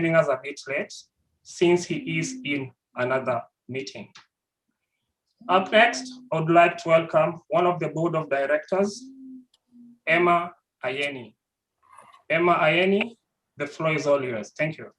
joining us a bit late since he is in another meeting. Up next, I would like to welcome one of the board of directors, Emma Ayeni. Emma Ayeni, the floor is all yours. Thank you.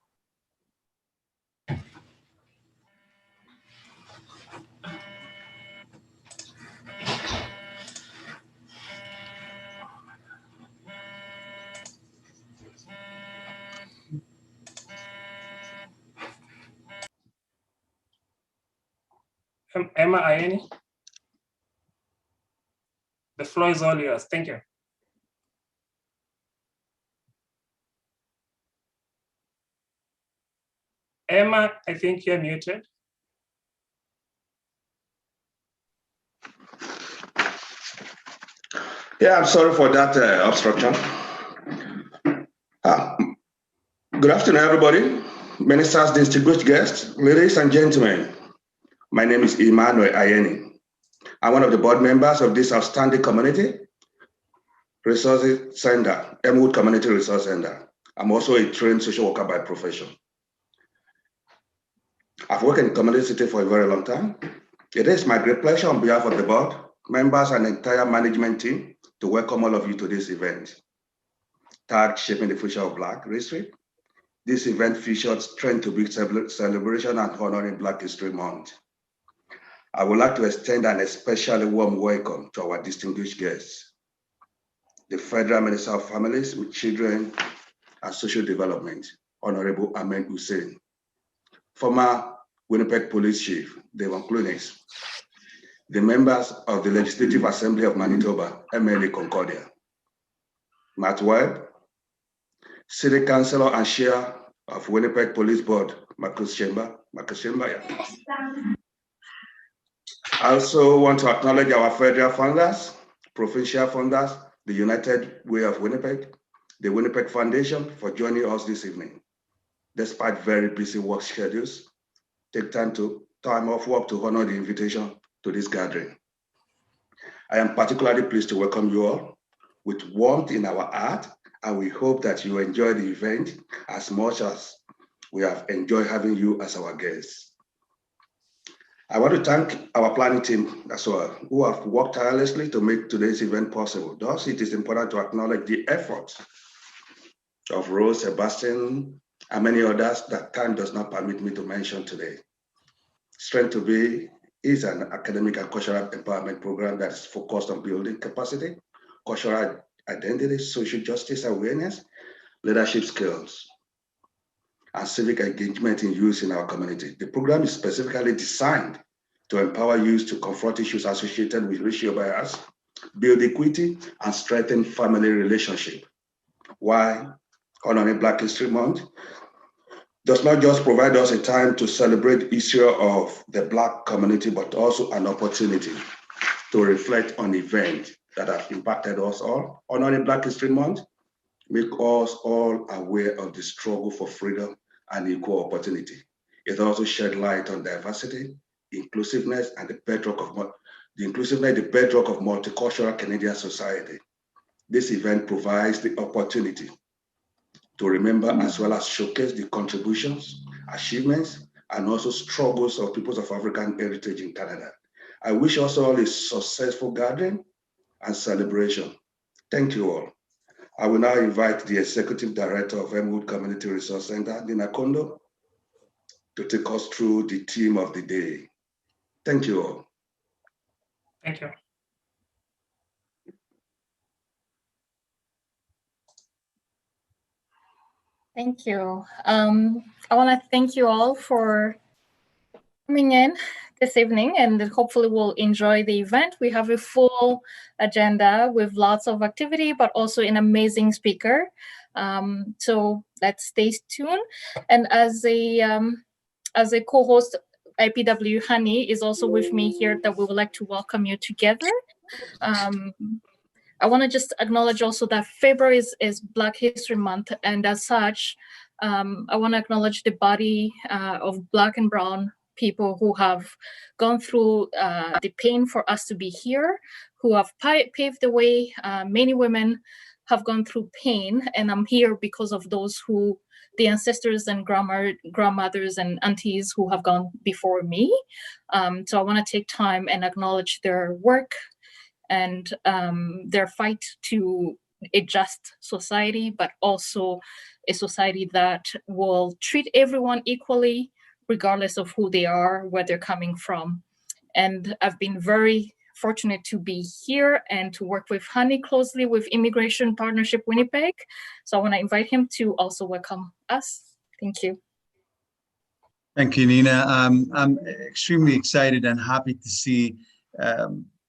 Emma Ayeni, the floor is all yours. Thank you. Emma, I think you're muted. Yeah, I'm sorry for that obstruction. Good afternoon, everybody. Ministers, distinguished guests, ladies and gentlemen. My name is Emmanuel Ayeni. I'm one of the board members of this outstanding community resource center, Emwood Community Resource Center. I'm also a trained social worker by profession. I've worked in the community for a very long time. It is my great pleasure on behalf of the board, members, and the entire management team to welcome all of you to this event, tagged Shaping the Future of Black History. This event features Strength to Big celebration and honoring Black History Month. I would like to extend an especially warm welcome to our distinguished guests, the Federal Minister of Families with Children and Social Development, Honorable Ahmed Hussein, former Winnipeg Police Chief, Devon Clooneys, the members of the Legislative Assembly of Manitoba, MLA Concordia, Matt Webb, City Councillor and Chair of Winnipeg Police Board, Marcus Chamber. Yeah. I also want to acknowledge our federal funders, provincial funders, the United Way of Winnipeg, the Winnipeg Foundation for joining us this evening. Despite very busy work schedules, take time off work to honor the invitation to this gathering. I am particularly pleased to welcome you all with warmth in our heart, and we hope that you enjoy the event as much as we have enjoyed having you as our guests. I want to thank our planning team as well, who have worked tirelessly to make today's event possible. Thus, it is important to acknowledge the efforts of Rose, Sebastian, and many others that time does not permit me to mention today. Strength to Be is an academic and cultural empowerment program that is focused on building capacity, cultural identity, social justice awareness, leadership skills, and civic engagement in youth in our community. The program is specifically designed to empower youth to confront issues associated with racial bias, build equity, and strengthen family relationship. Why honoring Black History Month does not just provide us a time to celebrate the history of the Black community, but also an opportunity to reflect on events that have impacted us all. Honoring Black History Month make us all aware of the struggle for freedom and equal opportunity. It also shed light on diversity, inclusiveness, and the bedrock of multicultural Canadian society. This event provides the opportunity to remember as well as showcase the contributions, achievements, and also struggles of peoples of African heritage in Canada. I wish us all a successful gathering and celebration. Thank you all. I will now invite the Executive Director of Emwood Community Resource Center, Nina Kondo, to take us through the theme of the day. Thank you all. Thank you. Thank you. I want to thank you all for coming in this evening, and hopefully we'll enjoy the event. We have a full agenda with lots of activity, but also an amazing speaker. So let's stay tuned. And as a co-host, IPW Honey is also with me here that we would like to welcome you together. I want to just acknowledge also that February is Black History Month, and as such, I want to acknowledge the body of Black and Brown people who have gone through the pain for us to be here, who have paved the way. Many women have gone through pain, and I'm here because of those who the ancestors and grandmothers and aunties who have gone before me. So I want to take time and acknowledge their work and their fight to a just society, but also a society that will treat everyone equally, regardless of who they are, where they're coming from. And I've been very fortunate to be here and to work with Hani closely with Immigration Partnership Winnipeg. So I want to invite him to also welcome us. Thank you. Thank you, Nina. I'm extremely excited and happy to see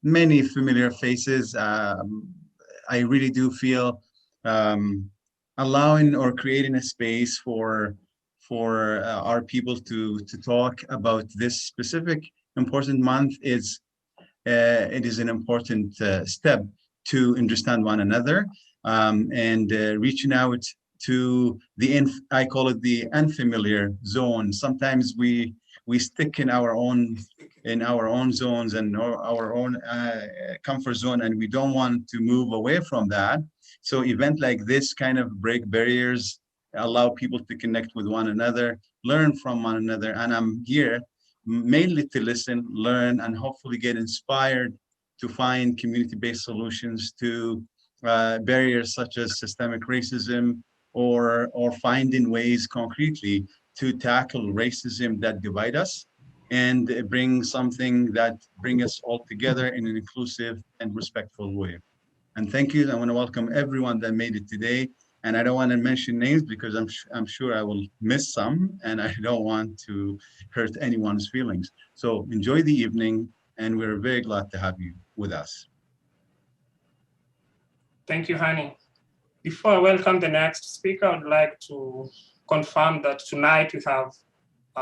many familiar faces. I really do feel allowing or creating a space for our people to talk about this specific important month is it is an important step to understand one another and reaching out to the I call it the unfamiliar zone. Sometimes we stick in our own zones and our own comfort zone, and we don't want to move away from that. So event like this kind of break barriers, allow people to connect with one another, learn from one another, and I'm here mainly to listen, learn, and hopefully get inspired to find community-based solutions to barriers such as systemic racism, or finding ways concretely to tackle racism that divide us and bring something that bring us all together in an inclusive and respectful way. And thank you. I want to welcome everyone that made it today. And I don't want to mention names because I'm sure I will miss some, and I don't want to hurt anyone's feelings. So enjoy the evening, and we're very glad to have you with us. Thank you, Hani. Before I welcome the next speaker, I would like to confirm that tonight we have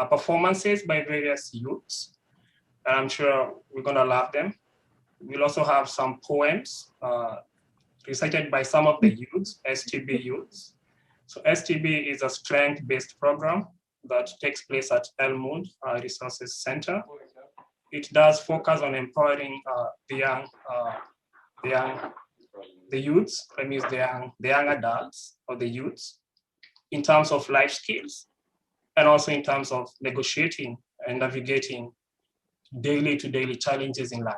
performances by various youths, and I'm sure we're going to love them. We'll also have some poems recited by some of the youths, STB youths. So STB is a strength-based program that takes place at Emwood Resources Center. It does focus on empowering the youths, I mean the young adults or the youths, in terms of life skills, and also in terms of negotiating and navigating daily to daily challenges in life.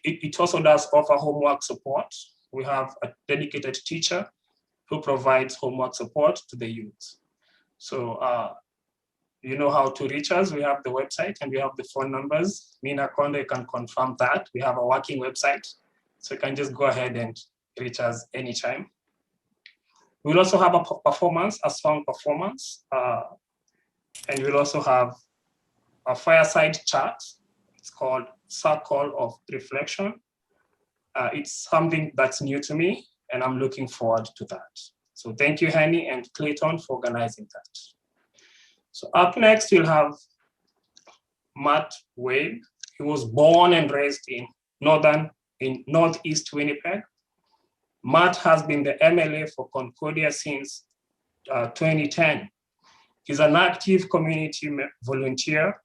It also does offer homework support. We have a dedicated teacher who provides homework support to the youth. So you know how to reach us. We have the website and we have the phone numbers. Nina Konde can confirm that. We have a working website, so you can just go ahead and reach us anytime. We'll also have a performance, a song performance, and we'll also have a fireside chat. It's called Circle of Reflection. It's something that's new to me, and I'm looking forward to that. So thank you, Hani and Clayton, for organizing that. So up next, you'll have Matt Wade. He was born and raised in Northeast Winnipeg. Matt has been the MLA for Concordia since 2010. He's an active community volunteer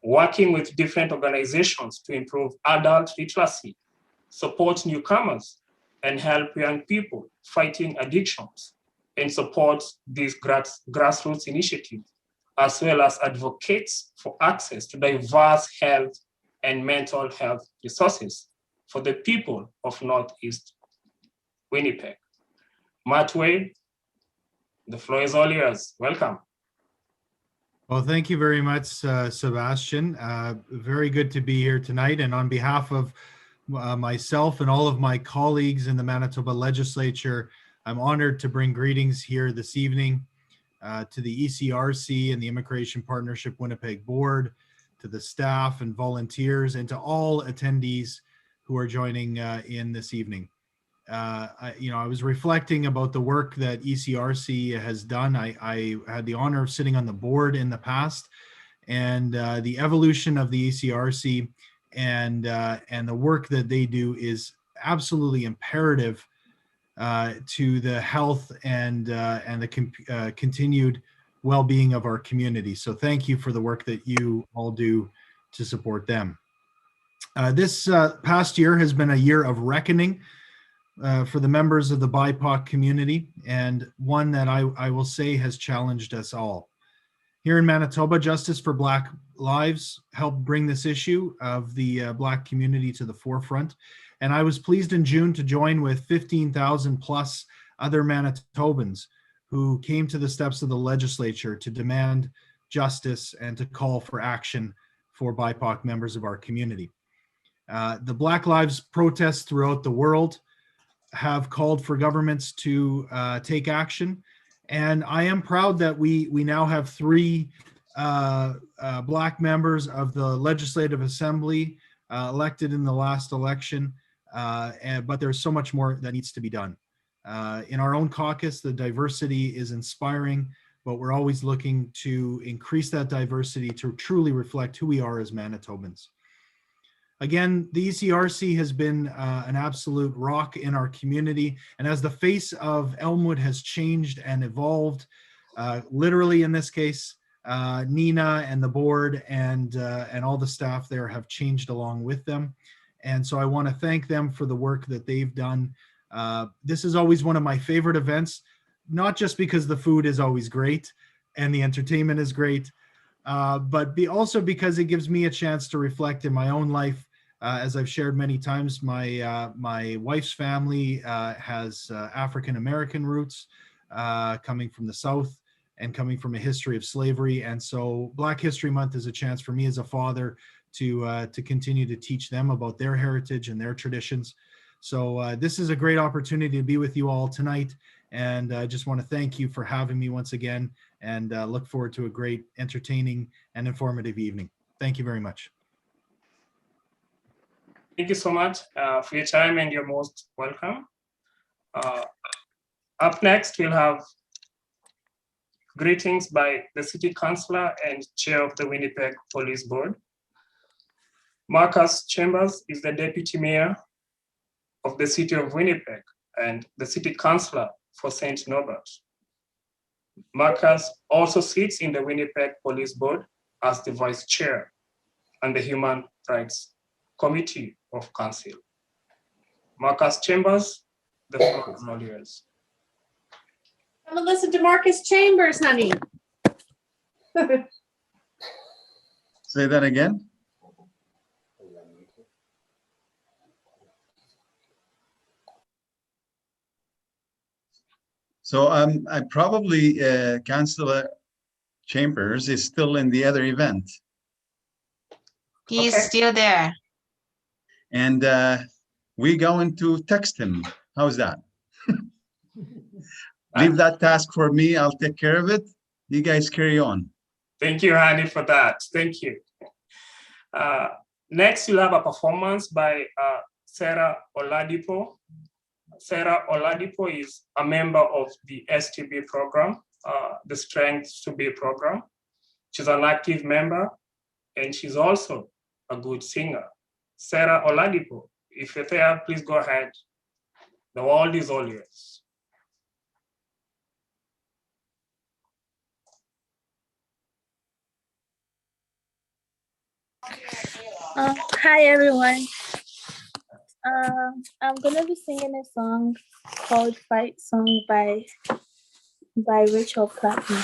working with different organizations to improve adult literacy, support newcomers, and help young people fighting addictions, and support these grassroots initiatives, as well as advocates for access to diverse health and mental health resources for the people of Northeast Winnipeg. Matt Wade, the floor is all yours. Welcome. Well, thank you very much, Sebastian. Very good to be here tonight. And on behalf of myself and all of my colleagues in the Manitoba Legislature, I'm honored to bring greetings here this evening to the ECRC and the Immigration Partnership Winnipeg Board, to the staff and volunteers, and to all attendees who are joining in this evening. I was reflecting about the work that ECRC has done. I had the honor of sitting on the board in the past, and the evolution of the ECRC and the work that they do is absolutely imperative to the health and the continued well-being of our community. So thank you for the work that you all do to support them. This past year has been a year of reckoning for the members of the BIPOC community, and one that I will say has challenged us all. Here in Manitoba, Justice for Black Lives helped bring this issue of the Black community to the forefront. And I was pleased in June to join with 15,000 plus other Manitobans who came to the steps of the legislature to demand justice and to call for action for BIPOC members of our community. The Black Lives protests throughout the world have called for governments to take action. And I am proud that we now have 3 Black members of the Legislative Assembly elected in the last election, but there's so much more that needs to be done. In our own caucus, the diversity is inspiring, but we're always looking to increase that diversity to truly reflect who we are as Manitobans. Again, the ECRC has been an absolute rock in our community. And as the face of Elmwood has changed and evolved, literally in this case, Nina and the board and all the staff there have changed along with them. And so I want to thank them for the work that they've done. This is always one of my favorite events, not just because the food is always great and the entertainment is great, but also because it gives me a chance to reflect in my own life. As I've shared many times, my wife's family has African-American roots, coming from the South and coming from a history of slavery. And so Black History Month is a chance for me as a father to continue to teach them about their heritage and their traditions. So this is a great opportunity to be with you all tonight. And I just want to thank you for having me once again, and look forward to a great, entertaining, and informative evening. Thank you very much. Thank you so much for your time, and you're most welcome. Up next, we'll have greetings by the City Councillor and Chair of the Winnipeg Police Board. Marcus Chambers is the Deputy Mayor of the City of Winnipeg and the City Councillor for St. Norbert. Marcus also sits in the Winnipeg Police Board as the Vice Chair and the Human Rights Committee of Council. Marcus Chambers, the floor is all yours. Come and listen to Marcus Chambers, honey. Say that again. So I probably Councillor Chambers is still in the other event. He's Okay. still there. And we're going to text him. How's that? Leave that task for me. I'll take care of it. You guys carry on. Thank you, Hani, for that. Thank you. Next, you'll have a performance by Sarah Oladipo. Sarah Oladipo is a member of the STB program, the Strength to Be program. She's an active member, and she's also a good singer. Sarah Oladipo, if you're there, please go ahead. The world is all yours. Hi everyone. I'm gonna be singing a song called "Fight Song" by Rachel Platten.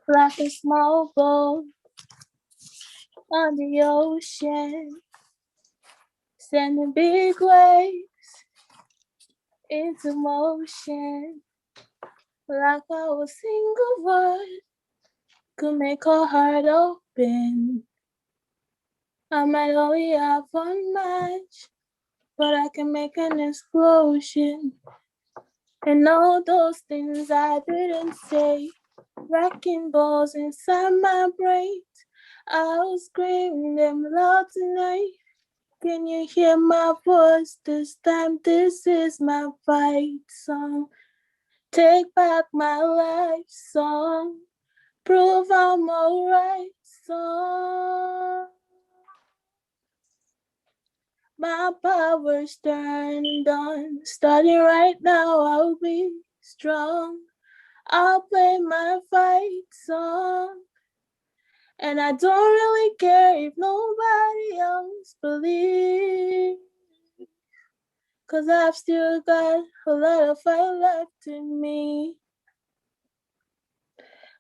Like a small boat on the ocean, sending big waves into motion. Like our single word could make our heart open. I might only have one match, but I can make an explosion. And all those things I didn't say, wrecking balls inside my brain. I'll scream them loud tonight. Can you hear my voice this time? This is my fight song. Take back my life song. Prove I'm alright song. My power's turned on. Starting right now, I'll be strong. I'll play my fight song. And I don't really care if nobody else believes, 'cause I've still got a lot of fire left in me.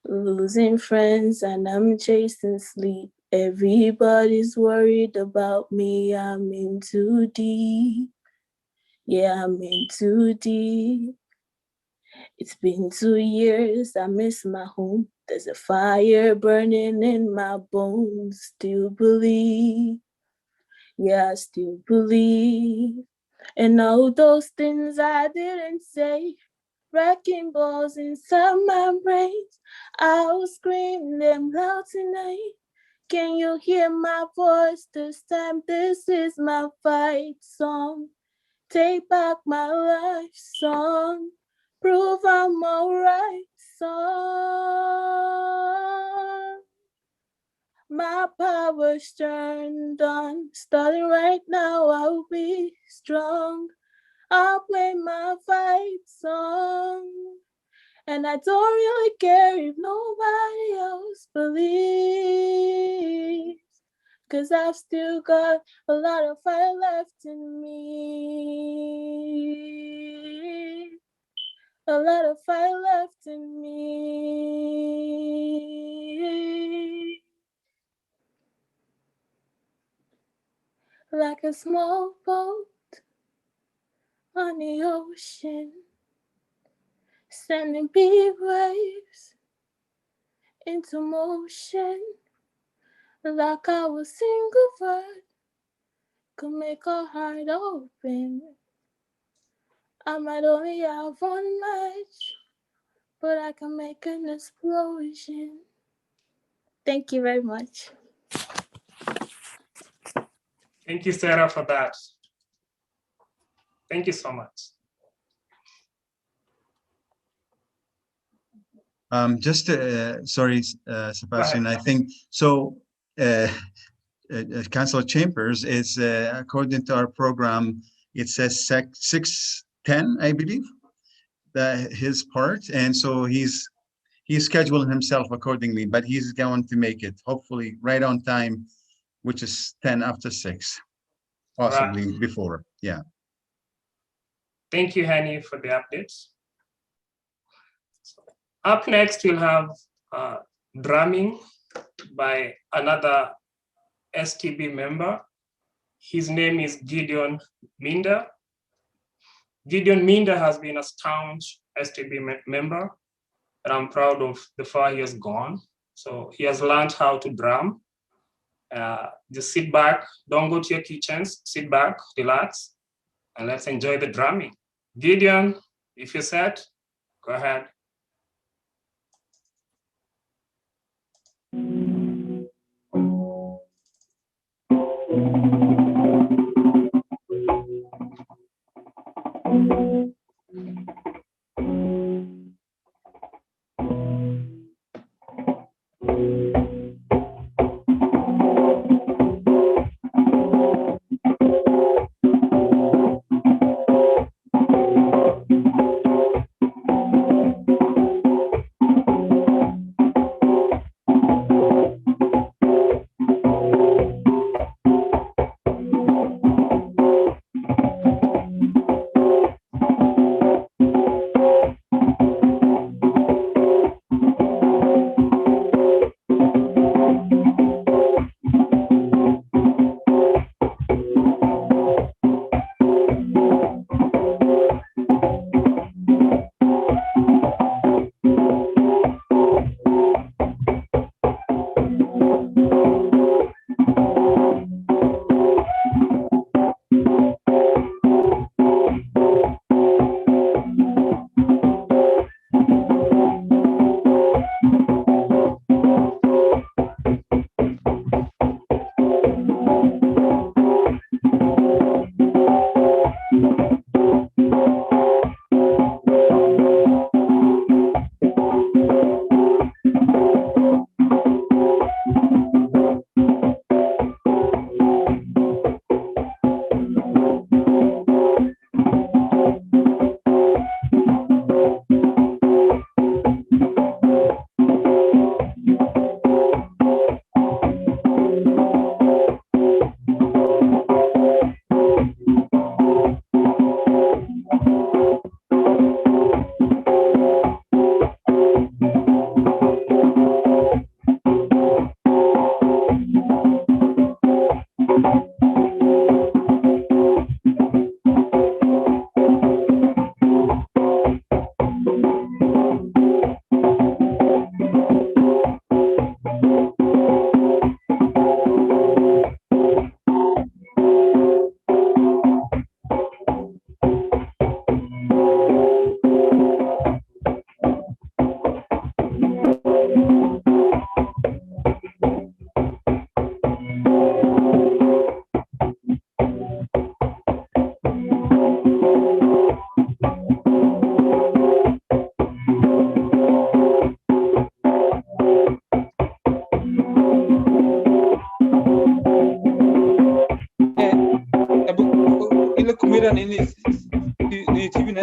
Losing friends and I'm chasing sleep. Everybody's worried about me. I'm in too deep. Yeah, I'm in too deep. It's been 2 years, I miss my home. There's a fire burning in my bones. Still believe, yeah, I still believe. And all those things I didn't say, wrecking balls inside my brains. I'll scream them loud tonight. Can you hear my voice this time? This is my fight song. Take back my life song. Prove I'm alright song. My power's turned on. Starting right now, I'll be strong. I'll play my fight song. And I don't really care if nobody else believes, 'cause I've still got a lot of fire left in me. A lot of fire left in me. Like a small boat on the ocean, sending big waves into motion. Like our single word could make our heart open. I might only have one match, but I can make an explosion. Thank you very much. Thank you, Sarah, for that. Thank you so much. Sorry, Sebastian, I think so. Councillor Chambers is, according to our program, it says 6:10, I believe, his part, and so he's scheduled himself accordingly, but he's going to make it hopefully right on time, which is 10 after 6, possibly before. Yeah. Thank you, Hani, for the updates. Up next, we'll have drumming by another STB member. His name is Gideon Minder. Gideon Minder has been a staunch STB member, and I'm proud of the far he has gone. So he has learned how to drum. Just sit back, don't go to your kitchens, sit back, relax, and let's enjoy the drumming. Gideon, if you're set, go ahead.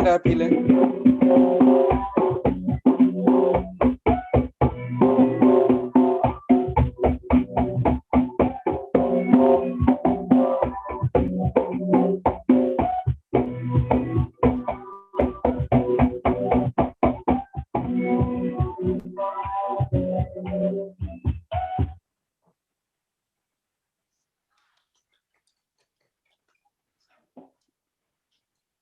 Enda pile.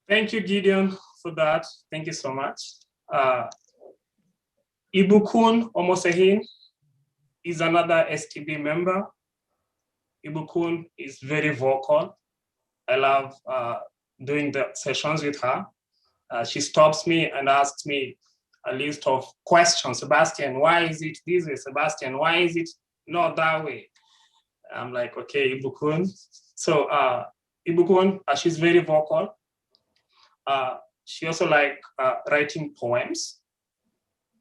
Thank you, Gideon, for that. Thank you so much. Ibukun Omosehin is another STB member. Ibukun is very vocal. I love doing the sessions with her. She stops me and asks me a list of questions. Sebastian, why is it this way? Sebastian, why is it not that way? I'm like, okay, Ibukun. So Ibukun, she's very vocal. She also like writing poems.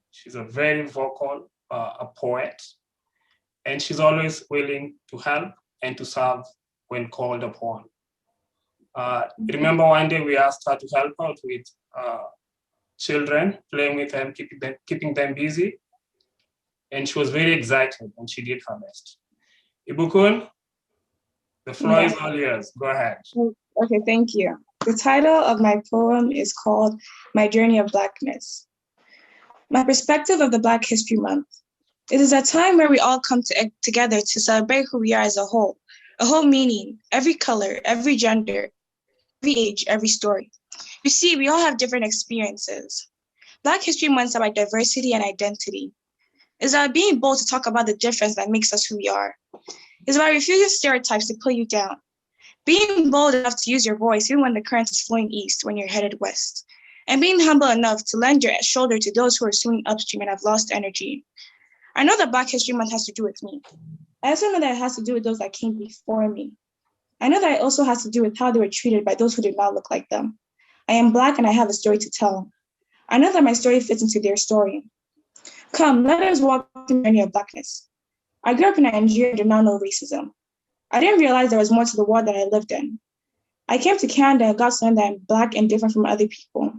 She's a very vocal a poet, and she's always willing to help and to serve when called upon. Remember one day we asked her to help out with children, playing with them, keeping them busy, and she was very excited and she did her best. Ibukun, the floor is all yours. Go ahead. Okay, thank you. The title of my poem is called My Journey of Blackness. My perspective of the Black History Month. It is a time where we all come together to celebrate who we are as a whole meaning, every color, every gender, every age, every story. You see, we all have different experiences. Black History Month is about diversity and identity. It's about being bold to talk about the difference that makes us who we are. It's about refusing stereotypes to pull you down. Being bold enough to use your voice even when the current is flowing east when you're headed west. And being humble enough to lend your shoulder to those who are swimming upstream and have lost energy. I know that Black History Month has to do with me. I also know that it has to do with those that came before me. I know that it also has to do with how they were treated by those who did not look like them. I am Black and I have a story to tell. I know that my story fits into their story. Come, let us walk through the journey of Blackness. I grew up in Nigeria and did not know racism. I didn't realize there was more to the world that I lived in. I came to Canada and got to learn that I'm Black and different from other people.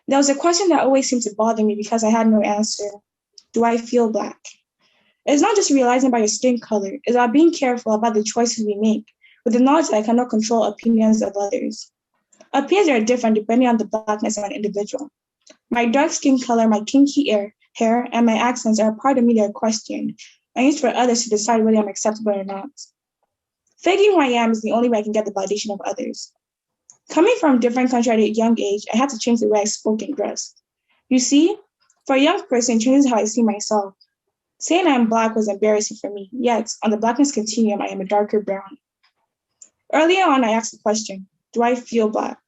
There was a question that always seemed to bother me because I had no answer. Do I feel Black? It's not just realizing about your skin color, it's about being careful about the choices we make, with the knowledge that I cannot control opinions of others. Opinions are different depending on the Blackness of an individual. My dark skin color, my kinky hair, and my accents are a part of me that are questioned and used for others to decide whether I'm acceptable or not. Faking who I am is the only way I can get the validation of others. Coming from a different country at a young age, I had to change the way I spoke and dressed. You see, for a young person, it changes how I see myself. Saying I'm Black was embarrassing for me, yet on the Blackness continuum, I am a darker brown. Earlier on, I asked the question, do I feel Black?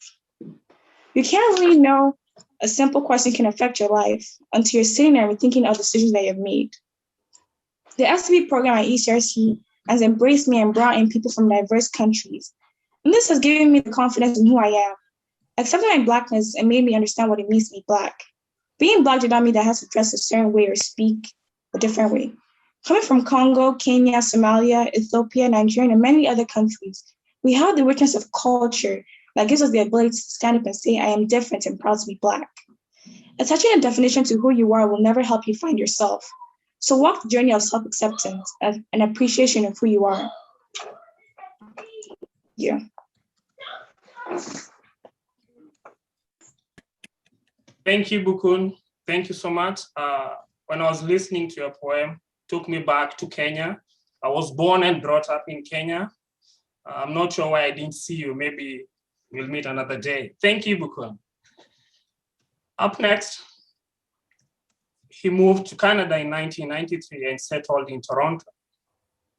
You can't really know a simple question can affect your life until you're sitting there and thinking of decisions that you have made. The STB program at ECRC has embraced me and brought in people from diverse countries. And this has given me the confidence in who I am. Accepting my Blackness and made me understand what it means to be Black. Being Black did not mean that I had to dress a certain way or speak a different way. Coming from Congo, Kenya, Somalia, Ethiopia, Nigeria, and many other countries, we have the richness of culture that gives us the ability to stand up and say, I am different and proud to be Black. Attaching a definition to who you are will never help you find yourself. So walk the journey of self-acceptance and appreciation of who you are. Yeah. Thank you, Bukun. Thank you so much. When I was listening to your poem, it took me back to Kenya. I was born and brought up in Kenya. I'm not sure why I didn't see you. Maybe we'll meet another day. Thank you, Bukun. Up next, he moved to Canada in 1993 and settled in Toronto.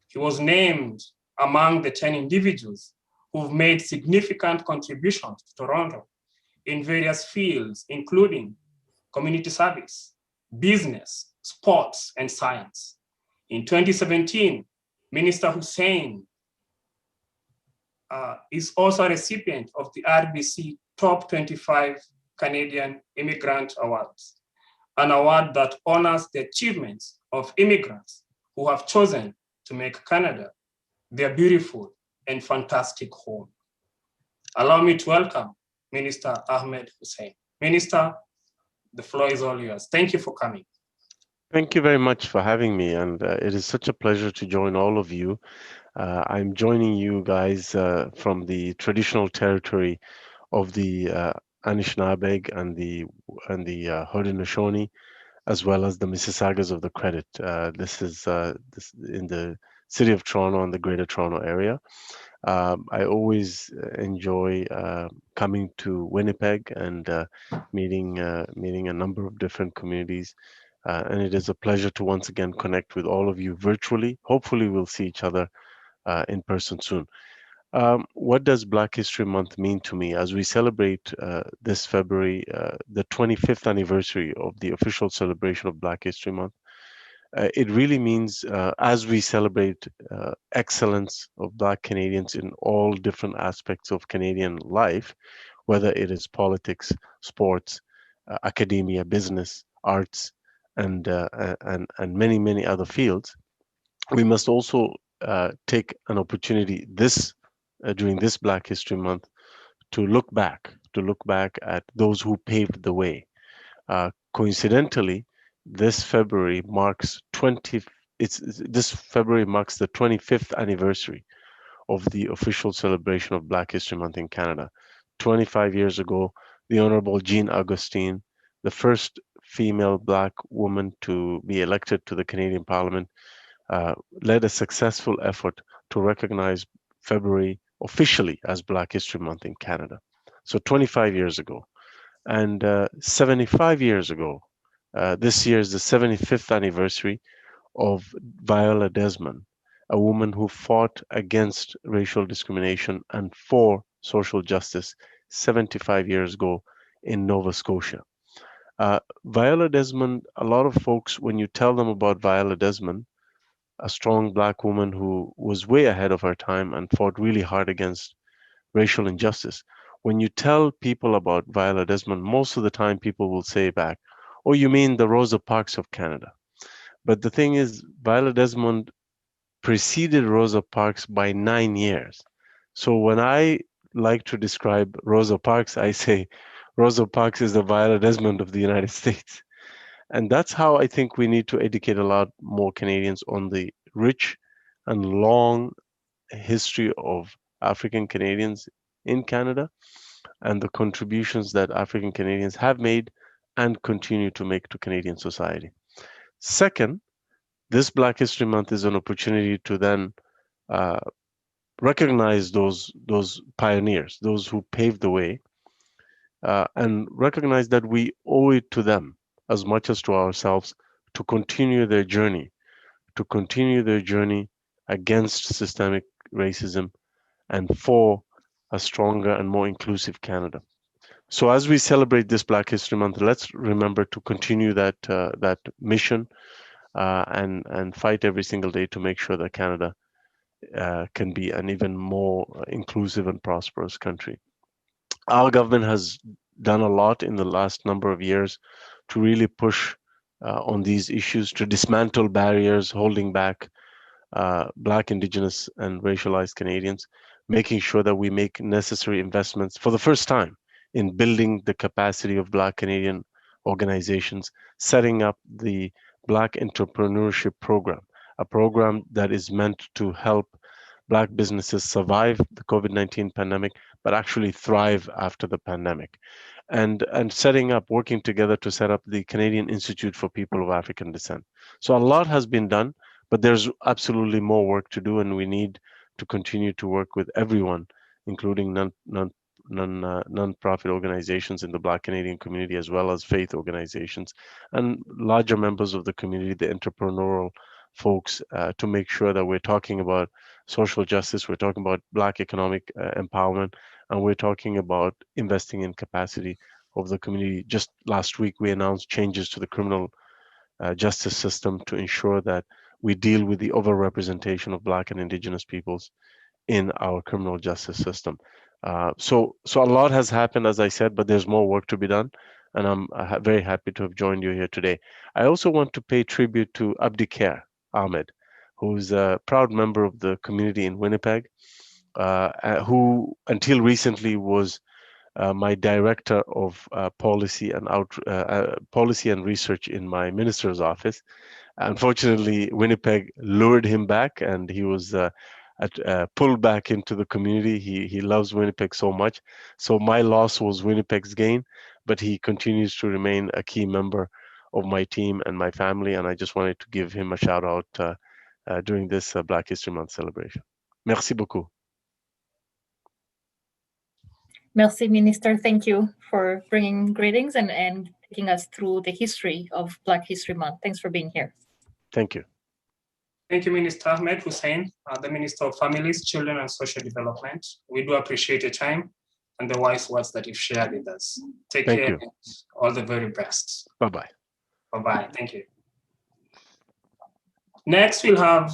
He was named among the 10 individuals who've made significant contributions to Toronto in various fields, including community service, business, sports, and science. In 2017, Minister Hussein is also a recipient of the RBC Top 25 Canadian Immigrant Awards, an award that honors the achievements of immigrants who have chosen to make Canada their beautiful and fantastic home. Allow me to welcome Minister Ahmed Hussein. Minister, the floor is all yours. Thank you for coming. Thank you very much for having me, and it is such a pleasure to join all of you. I'm joining you guys from the traditional territory of the Anishinaabeg and the Haudenosaunee, as well as the Mississaugas of the Credit. This is in the city of Toronto and the Greater Toronto area. I always enjoy coming to Winnipeg and meeting a number of different communities. And it is a pleasure to once again connect with all of you virtually. Hopefully, we'll see each other in person soon. What does Black History Month mean to me as we celebrate this February, the 25th anniversary of the official celebration of Black History Month? It really means as we celebrate excellence of Black Canadians in all different aspects of Canadian life, whether it is politics, sports, academia, business, arts, and many other fields, we must also take an opportunity during this Black History Month to look back at those who paved the way. Coincidentally, this February marks the 25th anniversary of the official celebration of Black History Month in Canada. 25 years ago, the Honorable Jean Augustine, the first female Black woman to be elected to the Canadian Parliament, led a successful effort to recognize February officially as Black History Month in Canada. So 25 years ago. And 75 years ago, this year is the 75th anniversary of Viola Desmond, a woman who fought against racial discrimination and for social justice 75 years ago in Nova Scotia. Viola Desmond, a lot of folks, when you tell them about Viola Desmond, a strong Black woman who was way ahead of her time and fought really hard against racial injustice, when you tell people about Viola Desmond, most of the time people will say back, "Oh, you mean the Rosa Parks of Canada?" But the thing is, Viola Desmond preceded Rosa Parks by 9 years. So when I like to describe Rosa Parks, I say Rosa Parks is the Viola Desmond of the United States. And that's how I think we need to educate a lot more Canadians on the rich and long history of African Canadians in Canada and the contributions that African Canadians have made and continue to make to Canadian society. Second, this Black History Month is an opportunity to then recognize those pioneers, those who paved the way, and recognize that we owe it to them as much as to ourselves to continue their journey against systemic racism and for a stronger and more inclusive Canada. So as we celebrate this Black History Month, let's remember to continue that mission and fight every single day to make sure that Canada can be an even more inclusive and prosperous country. Our government has done a lot in the last number of years to really push on these issues, to dismantle barriers holding back Black, Indigenous, and racialized Canadians, making sure that we make necessary investments for the first time in building the capacity of Black Canadian organizations, setting up the Black Entrepreneurship Program, a program that is meant to help Black businesses survive the COVID-19 pandemic, but actually thrive after the pandemic. And working together to set up the Canadian Institute for People of African Descent. So a lot has been done, but there's absolutely more work to do, and we need to continue to work with everyone, including non-profit organizations in the Black Canadian community, as well as faith organizations and larger members of the community, the entrepreneurial folks, to make sure that we're talking about social justice, we're talking about Black economic empowerment, and we're talking about investing in capacity of the community. Just last week, we announced changes to the criminal justice system to ensure that we deal with the overrepresentation of Black and Indigenous peoples in our criminal justice system. So a lot has happened, as I said, but there's more work to be done. And I'm very happy to have joined you here today. I also want to pay tribute to Abdikair Ahmed, who's a proud member of the community in Winnipeg, who until recently was my director of policy and research in my minister's office. Unfortunately, Winnipeg lured him back, and he was pulled back into the community. He loves Winnipeg so much. So my loss was Winnipeg's gain, but he continues to remain a key member of my team and my family. And I just wanted to give him a shout out during this Black History Month celebration. Merci beaucoup. Merci, Minister. Thank you for bringing greetings and taking us through the history of Black History Month. Thanks for being here. Thank you. Thank you, Minister Ahmed Hussein, the Minister of Families, Children and Social Development. We do appreciate your time and the wise words that you've shared with us. Take Thank care you. and all the very best. Bye-bye. Bye-bye. Thank you. Next, we'll have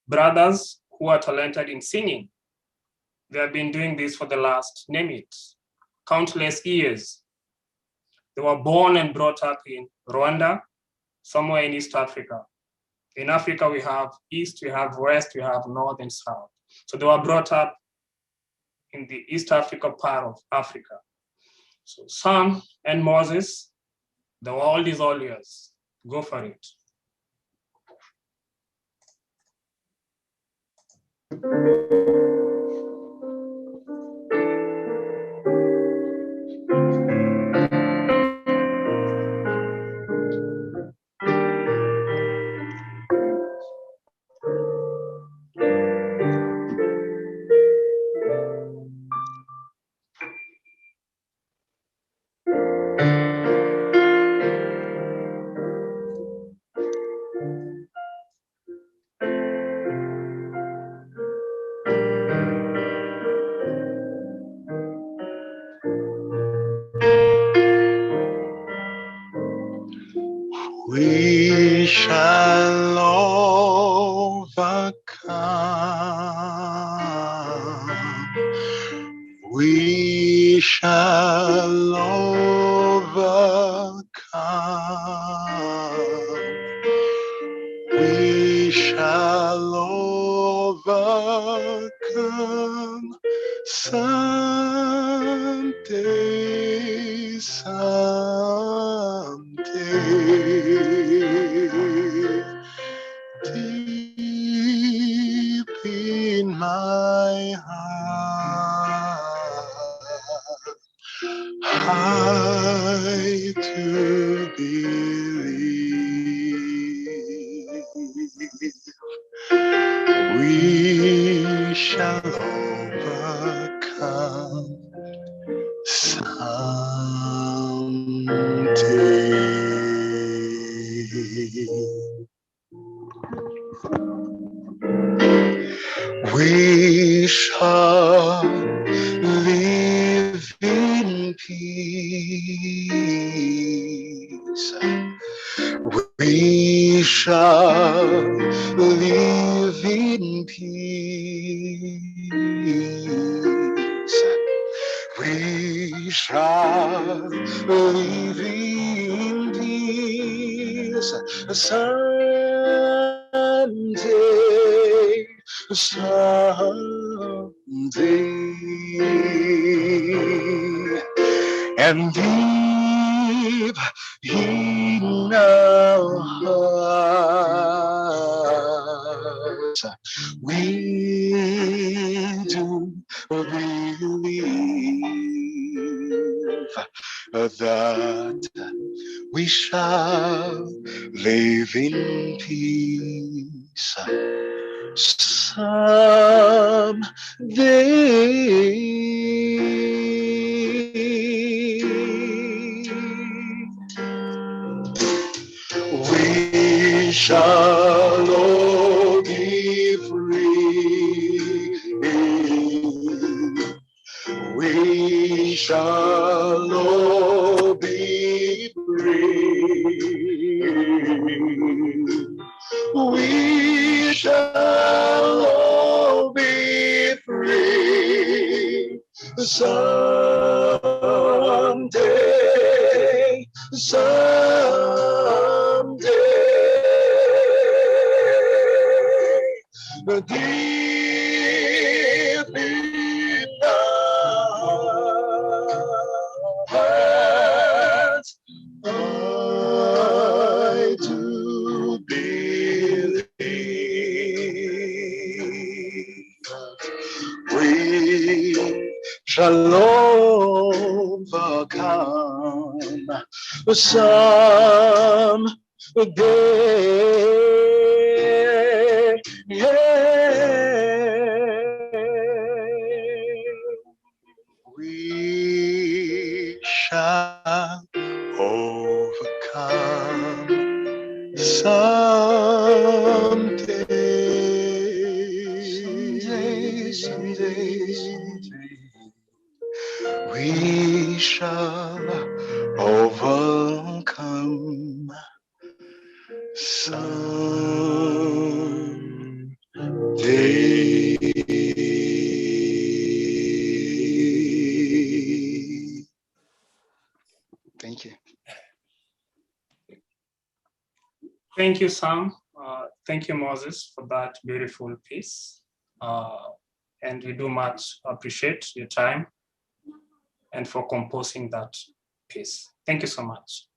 brothers who are talented in singing. They have been doing this for the last, name it, countless years. They were born and brought up in Rwanda, somewhere in East Africa. In Africa, we have East, we have West, we have North and South. So they were brought up in the East Africa part of Africa. So Sam and Moses, they were all these all years. Go for it. We shall overcome. We shall overcome. We shall overcome someday, someday. Deep in my heart, I to believe we shall overcome someday. We shall live in peace. We shall live in peace. We shall live in peace someday, someday. And deep in our hearts, we do believe that we shall live in peace someday. We shall all be free. We shall all be free. We shall all be free someday, someday. Deep in our shall overcome someday. We shall overcome someday. We shall overcome someday. Thank you. Thank you, Sam. Thank you, Moses, for that beautiful piece. And we do much appreciate your time and for composing that piece. Thank you so much.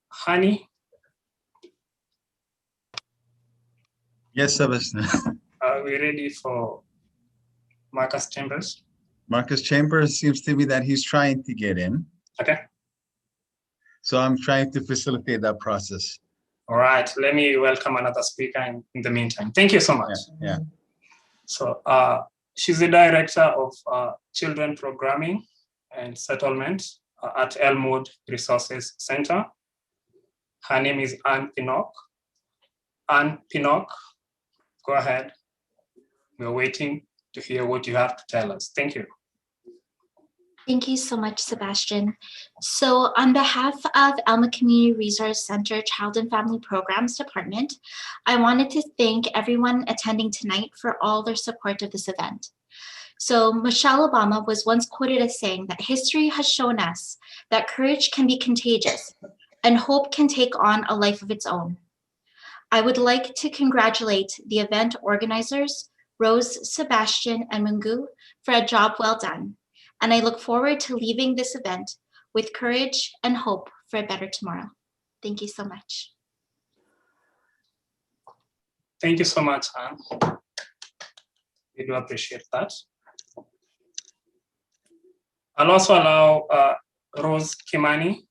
Honey? Yes, Sebastian. Are we ready for Marcus Chambers? Marcus Chambers seems to be that he's trying to get in. Okay. So I'm trying to facilitate that process. All right, let me welcome another speaker in the meantime. Thank you so much. Yeah. So she's the director of children programming and settlement at Elmwood Resources Center. Her name is Anne Pinnock. Anne Pinnock, go ahead. We're waiting to hear what you have to tell us. Thank you. Thank you so much, Sebastian. So on behalf of Elma Community Resource Center Child and Family Programs Department, I wanted to thank everyone attending tonight for all their support of this event. So Michelle Obama was once quoted as saying that history has shown us that courage can be contagious and hope can take on a life of its own. I would like to congratulate the event organizers, Rose, Sebastian, and Mungu, for a job well done. And I look forward to leaving this event with courage and hope for a better tomorrow. Thank you so much. Thank you so much, Anne. We do appreciate that. I'll also allow Rose Kimani.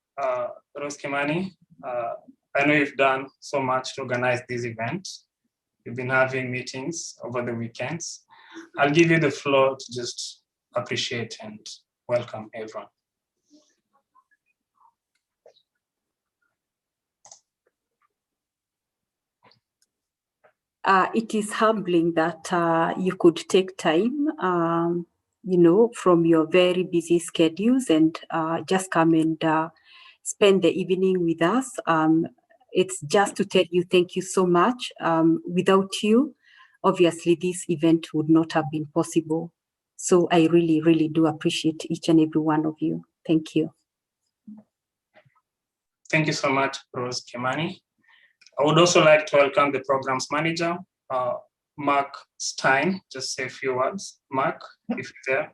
Rose Kimani, I know you've done so much to organize this event. You've been having meetings over the weekends. I'll give you the floor to just appreciate and welcome everyone. It is humbling that you could take time, from your very busy schedules and just come and spend the evening with us. It's just to tell you thank you so much. Without you, obviously, this event would not have been possible. So I really, really do appreciate each and every one of you. Thank you. Thank you so much, Rose Kimani. I would also like to welcome the programs manager, Mark Stein. Just say a few words. Mark, if you're there.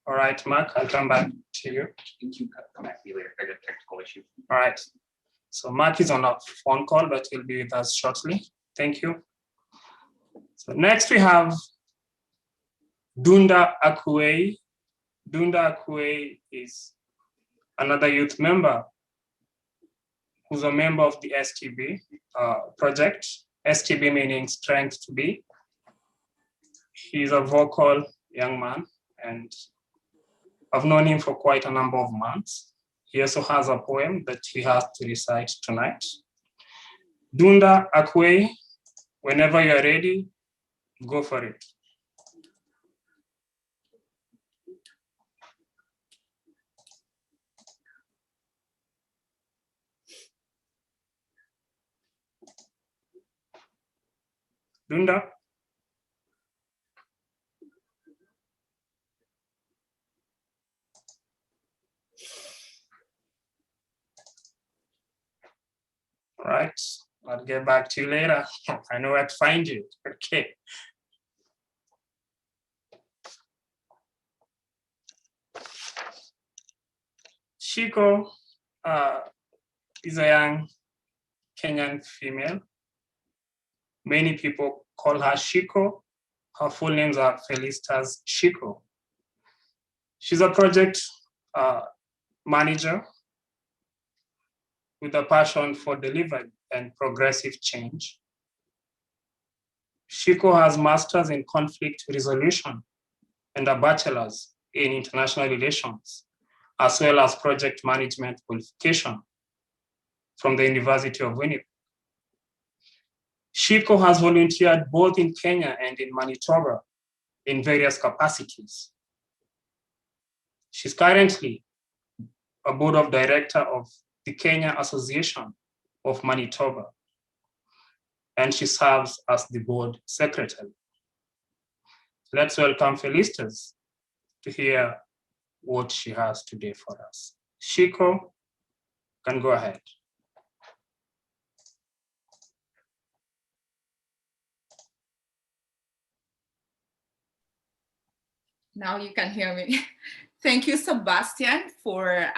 All right, Mark, I'll come back to you. Come back to you later. I got a technical issue. All right. So Mark is on a phone call, but he'll be with us shortly. Thank you. So next we have Dunda Akue. Dunda Akue is another youth member who's a member of the STB project. STB meaning Strength to Be. He's a vocal young man, and I've known him for quite a number of months. He also has a poem that he has to recite tonight. Dunda Akwe, whenever you're ready, go for it. Dunda. All right, I'll get back to you later. I know where to find you. Okay. Shiko is a young Kenyan female. Many people call her Shiko. Her full names are Felicitas Shiko. She's a project manager with a passion for delivery and progressive change. Shiko has masters in conflict resolution and a bachelor's in international relations, as well as project management qualification from the University of Winnipeg. Shiko has volunteered both in Kenya and in Manitoba in various capacities. She's currently a board of director of the Kenya Association of Manitoba, and she serves as the board secretary. Let's welcome Felicitas to hear what she has today for us. Shiko, can go ahead. Now you can hear me. Thank you, Sebastian, for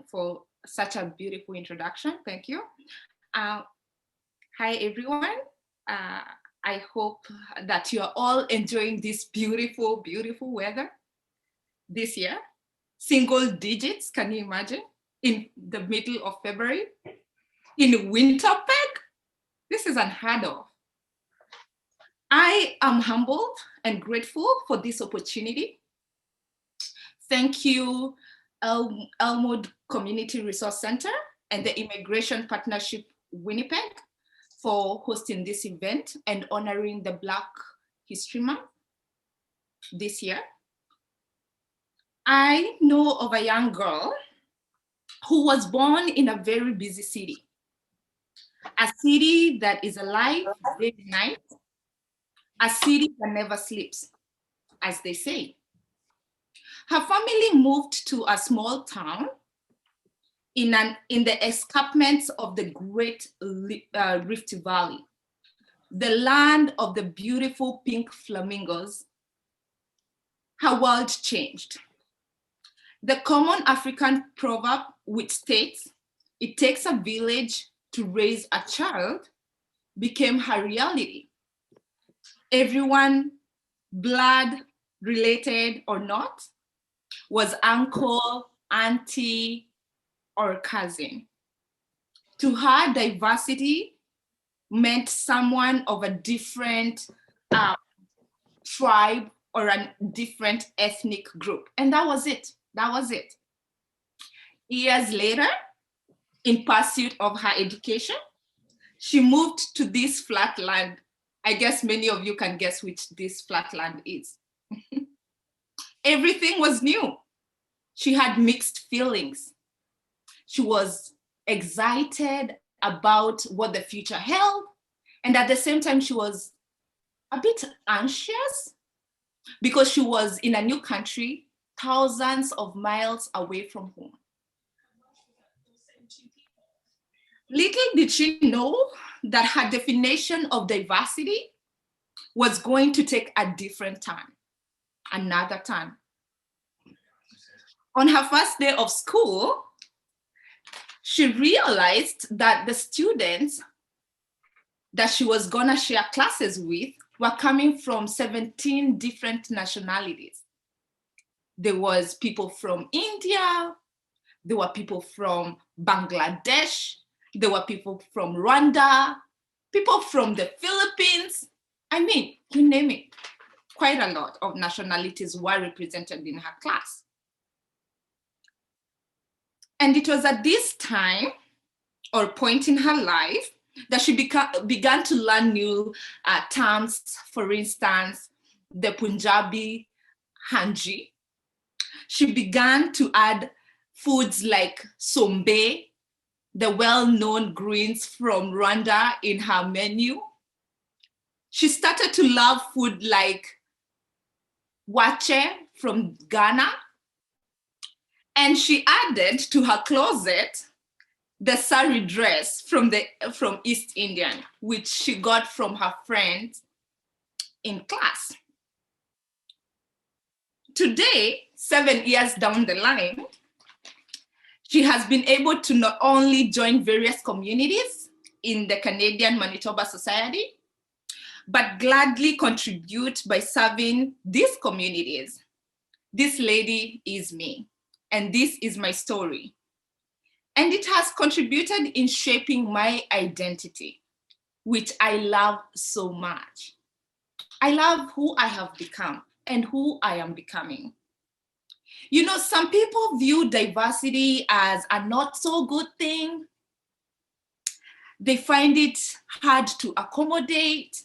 for such a beautiful introduction. Thank you. Hi, everyone. I hope that you are all enjoying this beautiful, beautiful weather this year. Single digits, can you imagine? In the middle of February, in Winnipeg, this is unheard of. I am humbled and grateful for this opportunity. Thank you, Emwood Community Resource Center and the Immigration Partnership Winnipeg for hosting this event and honoring the Black History Month this year. I know of a young girl who was born in a very busy city, a city that is alive day and night, a city that never sleeps, as they say. Her family moved to a small town in the escarpments of the Great Rift Valley, the land of the beautiful pink flamingos. Her world changed. The common African proverb which states, "It takes a village to raise a child," became her reality. Everyone, blood related or not, was uncle, auntie, or cousin. To her, diversity meant someone of a different tribe or a different ethnic group. And that was it. That was it. Years later, in pursuit of her education, she moved to this flat land. I guess many of you can guess which this flat land is. Everything was new. She had mixed feelings. She was excited about what the future held, and at the same time, she was a bit anxious because she was in a new country, thousands of miles away from home. Little did she know that her definition of diversity was going to take a different turn, another turn. On her first day of school, she realized that the students that she was gonna share classes with were coming from 17 different nationalities. There was people from India, there were people from Bangladesh, there were people from Rwanda, people from the Philippines. I mean, you name it. Quite a lot of nationalities were represented in her class. And it was at this time, or point in her life, that she began to learn new terms. For instance, the Punjabi hanji. She began to add foods like sombe, the well-known greens from Rwanda, in her menu. She started to love food like wache from Ghana. And she added to her closet the sari dress from East Indian, which she got from her friends in class. Today, 7 years down the line, She has been able to not only join various communities in the Canadian Manitoba Society, but gladly contribute by serving these communities. This lady is me, and this is my story. And it has contributed in shaping my identity, which I love so much. I love who I have become and who I am becoming. You know, some people view diversity as a not so good thing. They find it hard to accommodate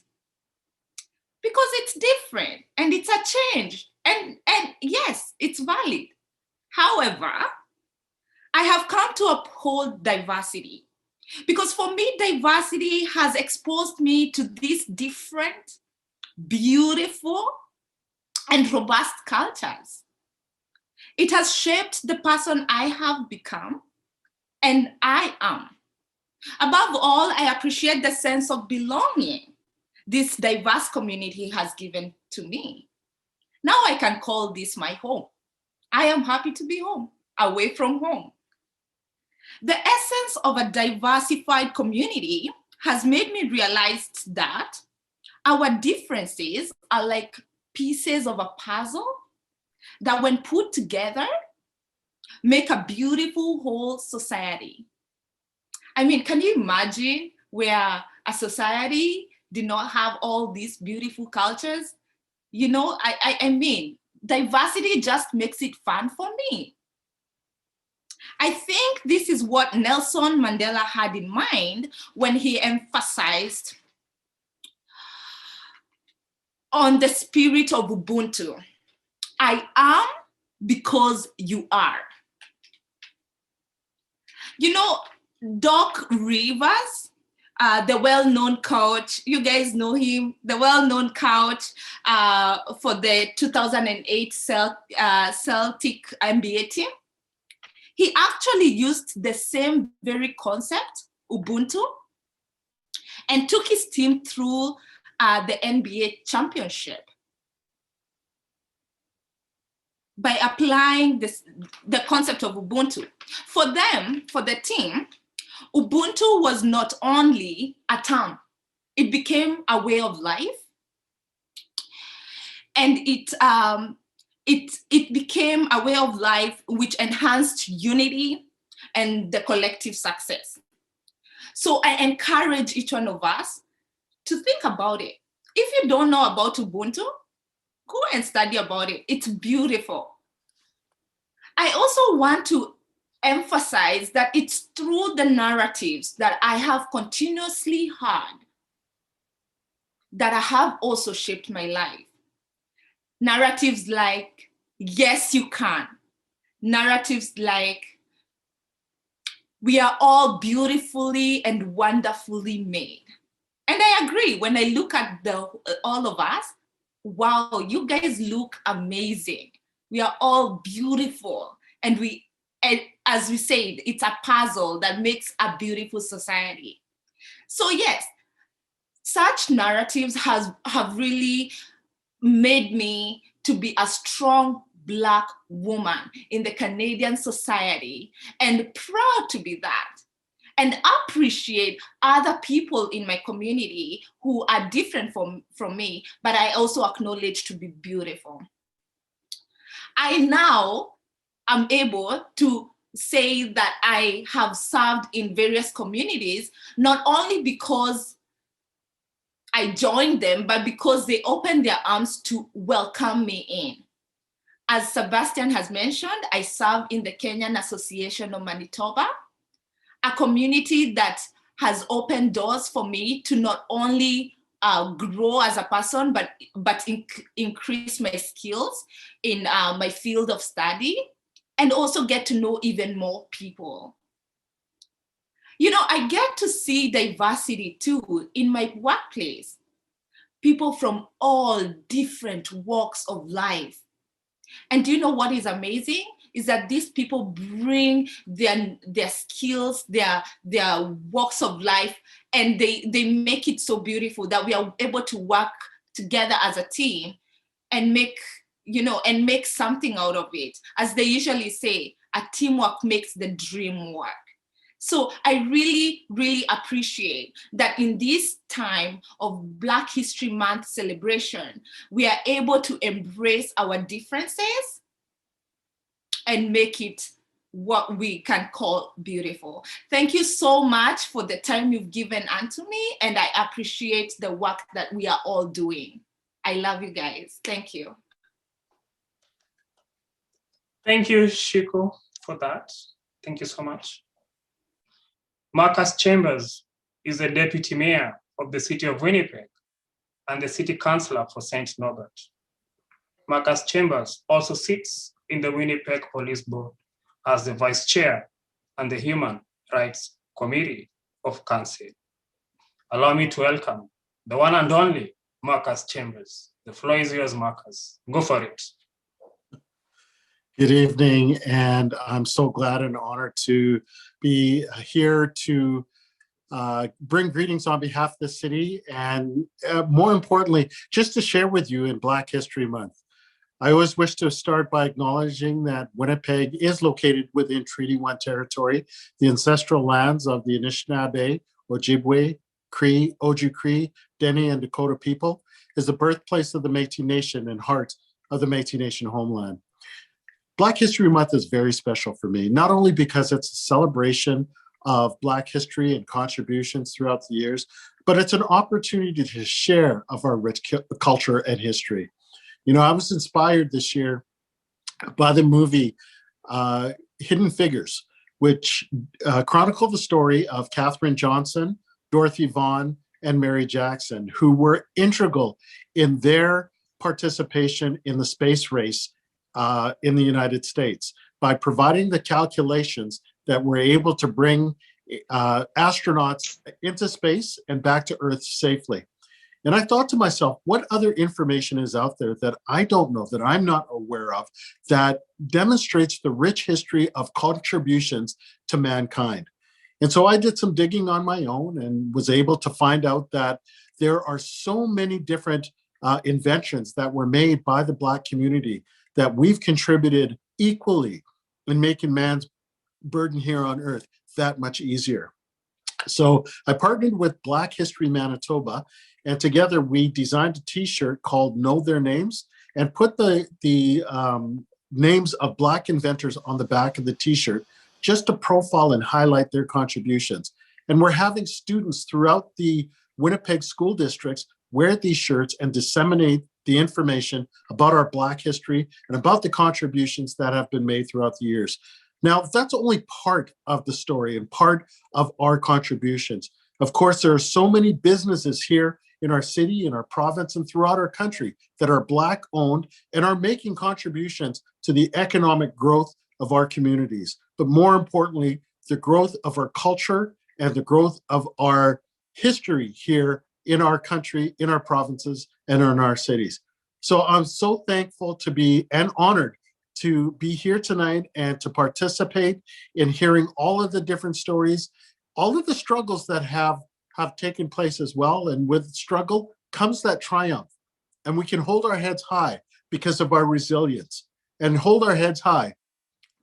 because it's different and it's a change. And yes, it's valid. However, I have come to uphold diversity because for me, diversity has exposed me to these different, beautiful, and robust cultures. It has shaped the person I have become and I am. Above all, I appreciate the sense of belonging this diverse community has given to me. Now I can call this my home. I am happy to be home, away from home. The essence of a diversified community has made me realize that our differences are like pieces of a puzzle that when put together, make a beautiful whole society. I mean, can you imagine where a society did not have all these beautiful cultures? You know, I mean, diversity just makes it fun for me. I think this is what Nelson Mandela had in mind when he emphasized on the spirit of Ubuntu. I am because you are. You know, Doc Rivers, the well-known coach, you guys know him, the well-known coach for the 2008 Celtic NBA team. He actually used the same very concept, Ubuntu, and took his team through the NBA championship by applying the concept of Ubuntu. For them, for the team, Ubuntu was not only a term, it became a way of life, and it became a way of life which enhanced unity and the collective success. So I encourage each one of us to think about it. If you don't know about Ubuntu, go and study about it. It's beautiful. I also want to emphasize that it's through the narratives that I have continuously heard that I have also shaped my life. Narratives like, yes, you can. Narratives like, we are all beautifully and wonderfully made. And I agree, when I look at all of us, wow, you guys look amazing. We are all beautiful. And as we said, it's a puzzle that makes a beautiful society. So yes, such narratives have really made me to be a strong Black woman in the Canadian society, and proud to be that, and appreciate other people in my community who are different from me, but I also acknowledge to be beautiful. I now am able to say that I have served in various communities, not only because I joined them, but because they opened their arms to welcome me in. As Sebastian has mentioned, I serve in the Kenyan Association of Manitoba, a community that has opened doors for me to not only grow as a person, but increase my skills in my field of study, and also get to know even more people. You know, I get to see diversity too in my workplace. People from all different walks of life. And do you know what is amazing? Is that these people bring their skills, their walks of life, and they make it so beautiful that we are able to work together as a team and make something out of it. As they usually say, a teamwork makes the dream work. So I really, really appreciate that in this time of Black History Month celebration, we are able to embrace our differences and make it what we can call beautiful. Thank you so much for the time you've given unto me, and I appreciate the work that we are all doing. I love you guys. Thank you. Thank you, Shiko, for that. Thank you so much. Marcus Chambers is the Deputy Mayor of the City of Winnipeg and the City Councillor for St. Norbert. Marcus Chambers also sits in the Winnipeg Police Board as the Vice Chair and the Human Rights Committee of Council. Allow me to welcome the one and only Marcus Chambers. The floor is yours, Marcus. Go for it. Good evening, and I'm so glad and honored to be here to bring greetings on behalf of the city, and more importantly, just to share with you in Black History Month. I always wish to start by acknowledging that Winnipeg is located within Treaty 1 territory, the ancestral lands of the Anishinaabe, Ojibwe, Cree, Oju-Cree, Dene, and Dakota people, is the birthplace of the Métis Nation and heart of the Métis Nation homeland. Black History Month is very special for me, not only because it's a celebration of Black history and contributions throughout the years, but it's an opportunity to share of our rich culture and history. You know, I was inspired this year by the movie Hidden Figures, which chronicled the story of Katherine Johnson, Dorothy Vaughan, and Mary Jackson, who were integral in their participation in the space race in the United States by providing the calculations that were able to bring astronauts into space and back to Earth safely. And I thought to myself, what other information is out there that I don't know, that I'm not aware of, that demonstrates the rich history of contributions to mankind? And so I did some digging on my own and was able to find out that there are so many different inventions that were made by the Black community that we've contributed equally in making man's burden here on Earth that much easier. So I partnered with Black History Manitoba, and together we designed a t-shirt called Know Their Names and put the names of Black inventors on the back of the t-shirt just to profile and highlight their contributions. And we're having students throughout the Winnipeg school districts wear these shirts and disseminate the information about our Black history and about the contributions that have been made throughout the years. Now, that's only part of the story and part of our contributions. Of course, there are so many businesses here in our city, in our province, and throughout our country that are Black owned and are making contributions to the economic growth of our communities. But more importantly, the growth of our culture and the growth of our history here in our country, in our provinces, and in our cities. So I'm so thankful to be and honored to be here tonight and to participate in hearing all of the different stories, all of the struggles that have taken place as well. And with struggle comes that triumph. And we can hold our heads high because of our resilience, and hold our heads high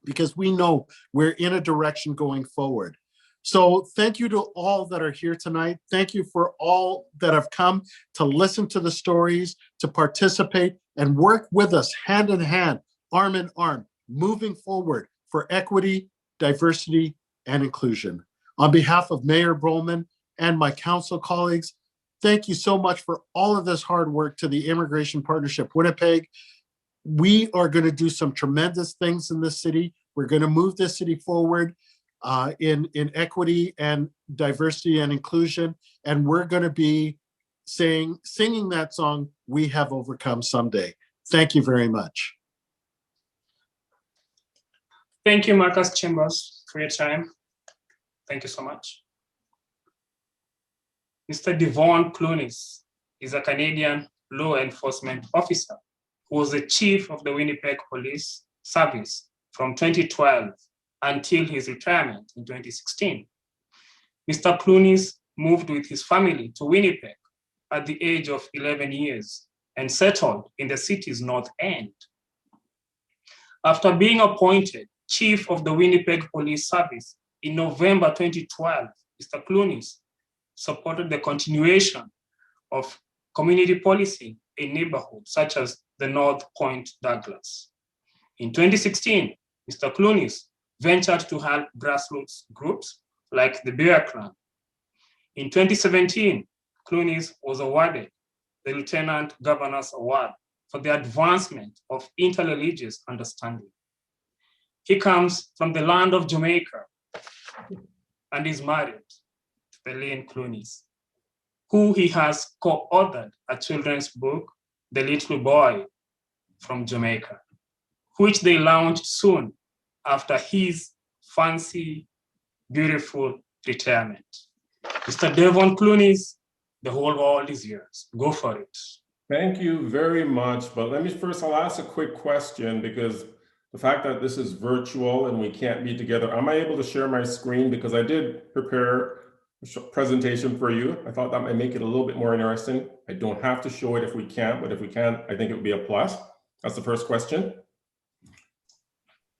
because we know we're in a direction going forward. So thank you to all that are here tonight. Thank you for all that have come to listen to the stories, to participate and work with us hand in hand, arm in arm, moving forward for equity, diversity, and inclusion. On behalf of Mayor Broman and my council colleagues, thank you so much for all of this hard work to the Immigration Partnership Winnipeg. We are going to do some tremendous things in this city. We're going to move this city forward in equity and diversity and inclusion. And we're going to be singing that song, We Have Overcome Someday. Thank you very much. Thank you, Marcus Chambers, for your time. Thank you so much. Mr. Devon Clooneys is a Canadian law enforcement officer who was the chief of the Winnipeg Police Service from 2012 until his retirement in 2016. Mr. Clooneys moved with his family to Winnipeg at the age of 11 years and settled in the city's north end. After being appointed chief of the Winnipeg Police Service in November 2012, Mr. Clooneys, supported the continuation of community policing in neighborhoods such as the North Point Douglas. In 2016, Mr. Clooneys ventured to help grassroots groups like the Bear Clan. In 2017, Clooneys was awarded the Lieutenant Governor's Award for the advancement of interreligious understanding. He comes from the land of Jamaica and is married to Eileen Clooneys, who he has co-authored a children's book, The Little Boy from Jamaica, which they launched soon after his fancy, beautiful retirement. Mr. Devon Clooneys, the whole world is yours. Go for it. Thank you very much. But let me first, I'll ask a quick question, because the fact that this is virtual and we can't be together, am I able to share my screen? Because I did prepare a presentation for you. I thought that might make it a little bit more interesting. I don't have to show it if we can't, but if we can, I think it would be a plus. That's the first question.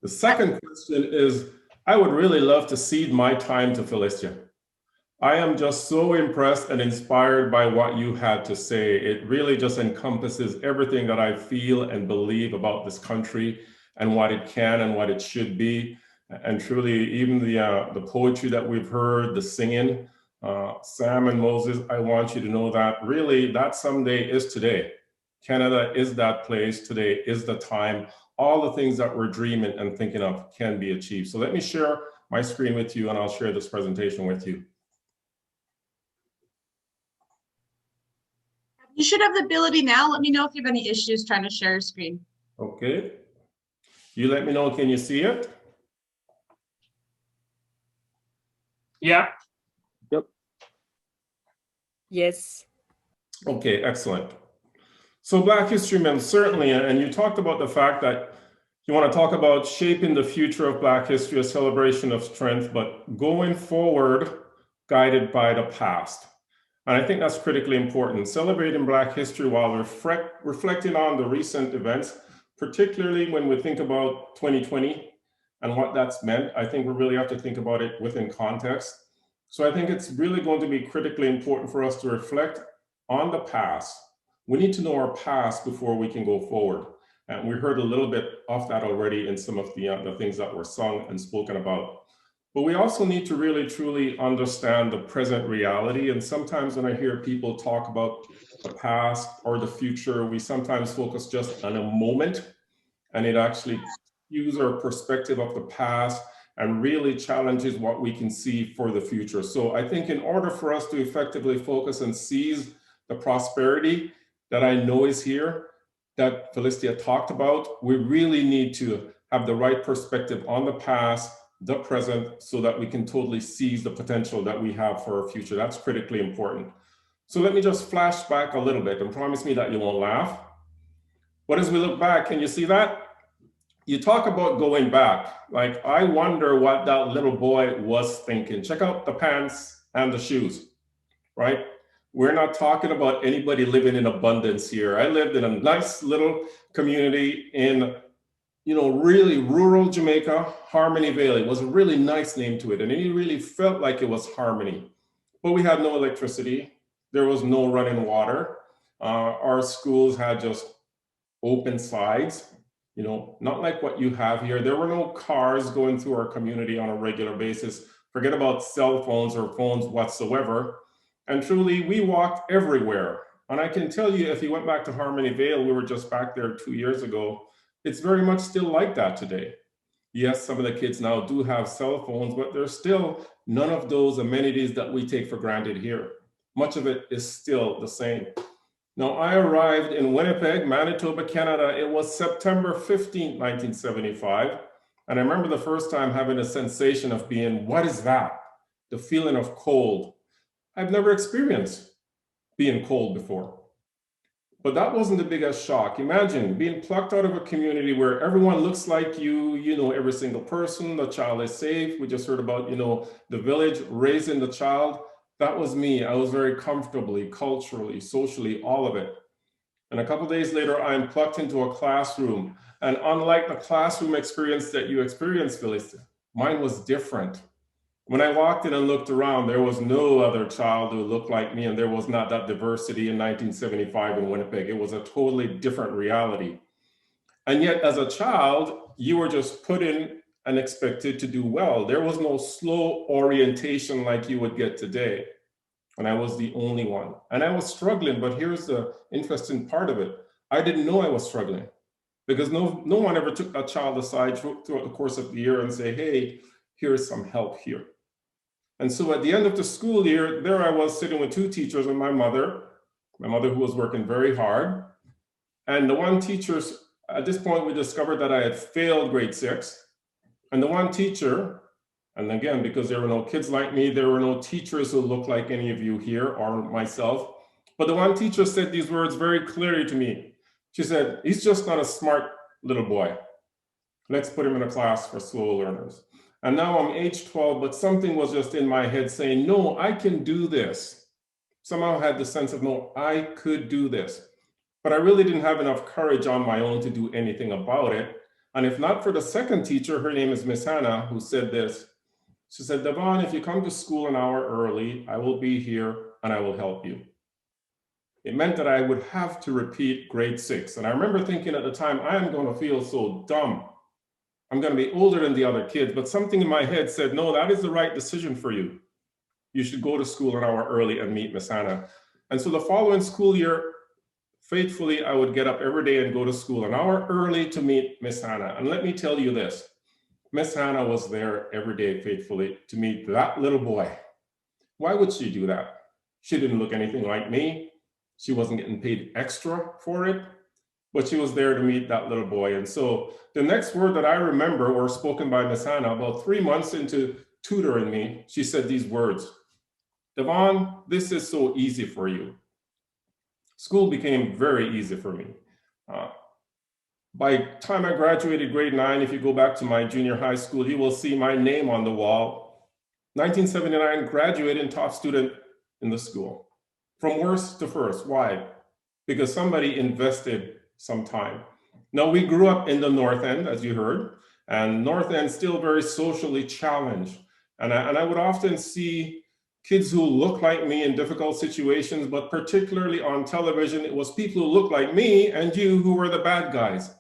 The second question is, I would really love to cede my time to Felicia. I am just so impressed and inspired by what you had to say. It really just encompasses everything that I feel and believe about this country and what it can and what it should be. And truly, even the poetry that we've heard, the singing, Sam and Moses, I want you to know that really that someday is today. Canada is that place. Today is the time. All the things that we're dreaming and thinking of can be achieved. So let me share my screen with you and I'll share this presentation with you. You should have the ability now. Let me know if you have any issues trying to share your screen. Okay. You let me know, can you see it? Yeah. Yep. Yes. Okay, excellent. So Black History Month, certainly, and you talked about the fact that you want to talk about shaping the future of Black history, a celebration of strength, but going forward, guided by the past. And I think that's critically important. Celebrating Black history while reflecting on the recent events, particularly when we think about 2020 and what that's meant. I think we really have to think about it within context. So I think it's really going to be critically important for us to reflect on the past. We need to know our past before we can go forward. And we heard a little bit of that already in some of the things that were sung and spoken about. But we also need to really, truly understand the present reality. And sometimes when I hear people talk about the past or the future, we sometimes focus just on a moment, and it actually skews our perspective of the past and really challenges what we can see for the future. So I think in order for us to effectively focus and seize the prosperity that I know is here, that Felicia talked about, we really need to have the right perspective on the past, the present, so that we can totally seize the potential that we have for our future. That's critically important. So let me just flash back a little bit and promise me that you won't laugh. But as we look back, can you see that? You talk about going back. Like, I wonder what that little boy was thinking. Check out the pants and the shoes, right? We're not talking about anybody living in abundance here. I lived in a nice little community in, really rural Jamaica. Harmony Valley was a really nice name to it. And it really felt like it was harmony. But we had no electricity. There was no running water. Our schools had just open sides, not like what you have here. There were no cars going through our community on a regular basis. Forget about cell phones or phones whatsoever. And truly, we walked everywhere. And I can tell you, if you went back to Harmony Vale, we were just back there 2 years ago, it's very much still like that today. Yes, some of the kids now do have cell phones, but there's still none of those amenities that we take for granted here. Much of it is still the same. Now, I arrived in Winnipeg, Manitoba, Canada. It was September 15, 1975. And I remember the first time having a sensation of being, what is that? The feeling of cold. I've never experienced being cold before. But that wasn't the biggest shock. Imagine being plucked out of a community where everyone looks like you know every single person, the child is safe. We just heard about, the village raising the child. That was me. I was very comfortably, culturally, socially, all of it. And a couple days later, I'm plucked into a classroom. And unlike the classroom experience that you experienced, Phyllis, mine was different. When I walked in and looked around, there was no other child who looked like me, and there was not that diversity in 1975 in Winnipeg. It was a totally different reality. And yet, as a child, you were just put in and expected to do well. There was no slow orientation like you would get today. And I was the only one. And I was struggling, but here's the interesting part of it. I didn't know I was struggling because no one ever took that child aside throughout the course of the year and say, hey, here's some help here. And so at the end of the school year, there I was sitting with two teachers and my mother who was working very hard. And the one teacher, at this point, we discovered that I had failed grade 6. And the one teacher, and again, because there were no kids like me, there were no teachers who looked like any of you here or myself. But the one teacher said these words very clearly to me. She said, he's just not a smart little boy. Let's put him in a class for slow learners. And now I'm age 12, but something was just in my head saying, no, I can do this. Somehow I had the sense of, no, I could do this. But I really didn't have enough courage on my own to do anything about it. And if not for the second teacher, her name is Miss Hannah, who said this. She said, Devon, if you come to school an hour early, I will be here and I will help you. It meant that I would have to repeat grade 6. And I remember thinking at the time, I am going to feel so dumb. I'm going to be older than the other kids, but something in my head said, no, that is the right decision for you. You should go to school an hour early and meet Miss Hannah. And so the following school year, faithfully, I would get up every day and go to school an hour early to meet Miss Hannah. And let me tell you this, Miss Hannah was there every day faithfully to meet that little boy. Why would she do that? She didn't look anything like me. She wasn't getting paid extra for it, but she was there to meet that little boy. And so the next word that I remember were spoken by Miss Hannah about 3 months into tutoring me. She said these words, Devon, this is so easy for you. School became very easy for me. By the time I graduated grade 9, if you go back to my junior high school, you will see my name on the wall. 1979, graduating top student in the school. From worst to first. Why? Because somebody invested some time. Now, we grew up in the North End, as you heard, and North End still very socially challenged. And I would often see kids who look like me in difficult situations, but particularly on television, it was people who looked like me and you who were the bad guys.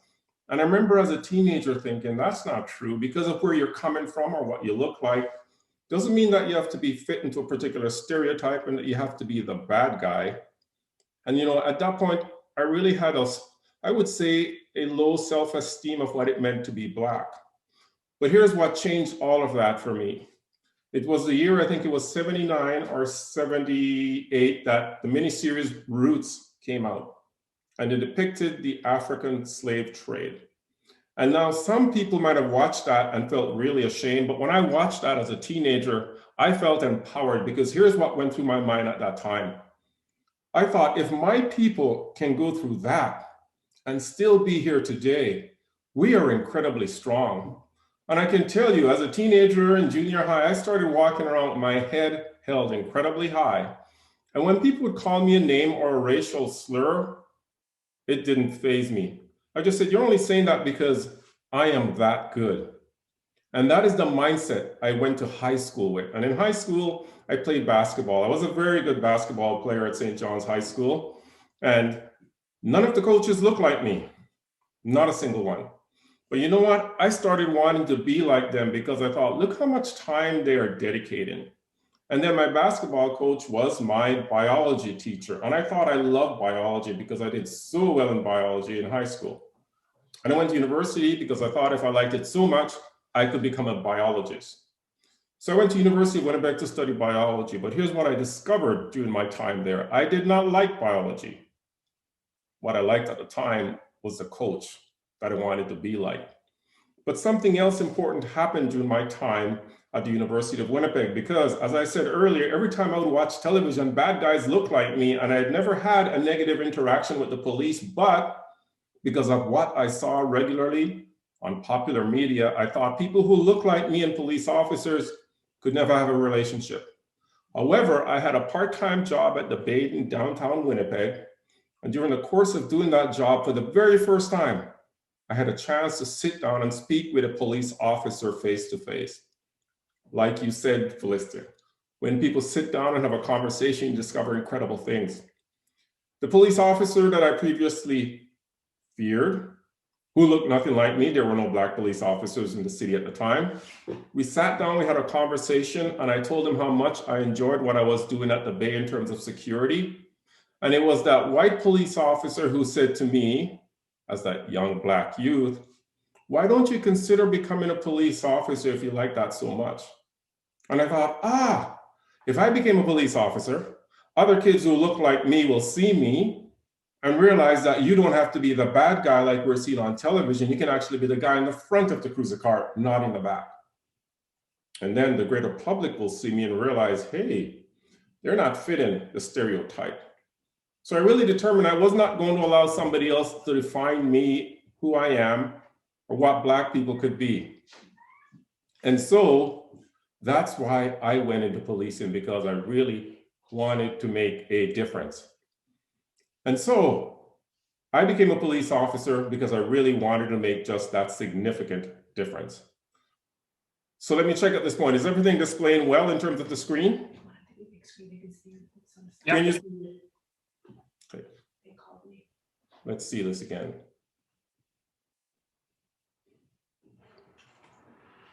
And I remember as a teenager thinking, that's not true, because of where you're coming from or what you look like, doesn't mean that you have to be fit into a particular stereotype and that you have to be the bad guy. And at that point, I really had I would say, a low self-esteem of what it meant to be Black. But here's what changed all of that for me. It was the year, I think it was 79 or 78, that the miniseries Roots came out, and it depicted the African slave trade. And now some people might have watched that and felt really ashamed, but when I watched that as a teenager, I felt empowered, because here's what went through my mind at that time. I thought, if my people can go through that and still be here today, we are incredibly strong. And I can tell you, as a teenager in junior high, I started walking around with my head held incredibly high. And when people would call me a name or a racial slur, it didn't faze me. I just said, you're only saying that because I am that good. And that is the mindset I went to high school with. And in high school, I played basketball. I was a very good basketball player at St. John's High School. And none of the coaches looked like me, not a single one. But you know what? I started wanting to be like them because I thought, look how much time they are dedicating. And then my basketball coach was my biology teacher. And I thought I loved biology because I did so well in biology in high school. And I went to university because I thought if I liked it so much, I could become a biologist. So I went to University of Winnipeg to study biology. But here's what I discovered during my time there. I did not like biology. What I liked at the time was the coach that I wanted to be like. But something else important happened during my time at the University of Winnipeg, because as I said earlier, every time I would watch television, bad guys looked like me, and I had never had a negative interaction with the police, but because of what I saw regularly on popular media, I thought people who look like me and police officers could never have a relationship. However, I had a part-time job at the Bay in downtown Winnipeg, And during the course of doing that job, for the very first time, I had a chance to sit down and speak with a police officer face to face. Like you said, Felicity, when people sit down and have a conversation, you discover incredible things. The police officer that I previously feared, who looked nothing like me, there were no Black police officers in the city at the time. We sat down, we had a conversation, and I told him how much I enjoyed what I was doing at the Bay in terms of security. And it was that white police officer who said to me, as that young Black youth, why don't you consider becoming a police officer if you like that so much? And I thought, if I became a police officer, other kids who look like me will see me and realize that you don't have to be the bad guy like we're seeing on television. You can actually be the guy in the front of the cruiser car, not in the back. And then the greater public will see me and realize, hey, they're not fitting the stereotype. So I really determined I was not going to allow somebody else to define me, who I am, or what Black people could be. And so that's why I went into policing, because I really wanted to make a difference. And so I became a police officer because I really wanted to make just that significant difference. So let me check at this point. Is everything displaying well in terms of the screen? Yeah. Can you see? Okay. Let's see this again.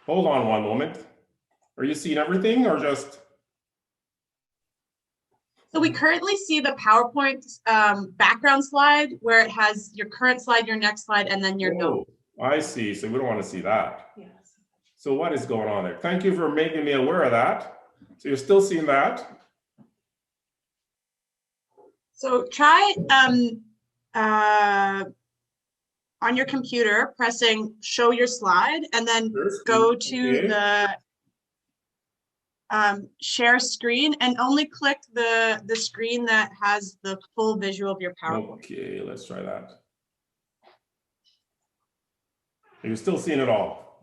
Hold on one moment. Are you seeing everything or just? So we currently see the PowerPoint background slide where it has your current slide, your next slide, and then your note. I see. So we don't want to see that. Yes. So what is going on there? Thank you for making me aware of that. So you're still seeing that? So try on your computer, pressing show your slide, and then go to the share screen and only click the screen that has the full visual of your PowerPoint. Okay, let's try that. You're still seeing it all?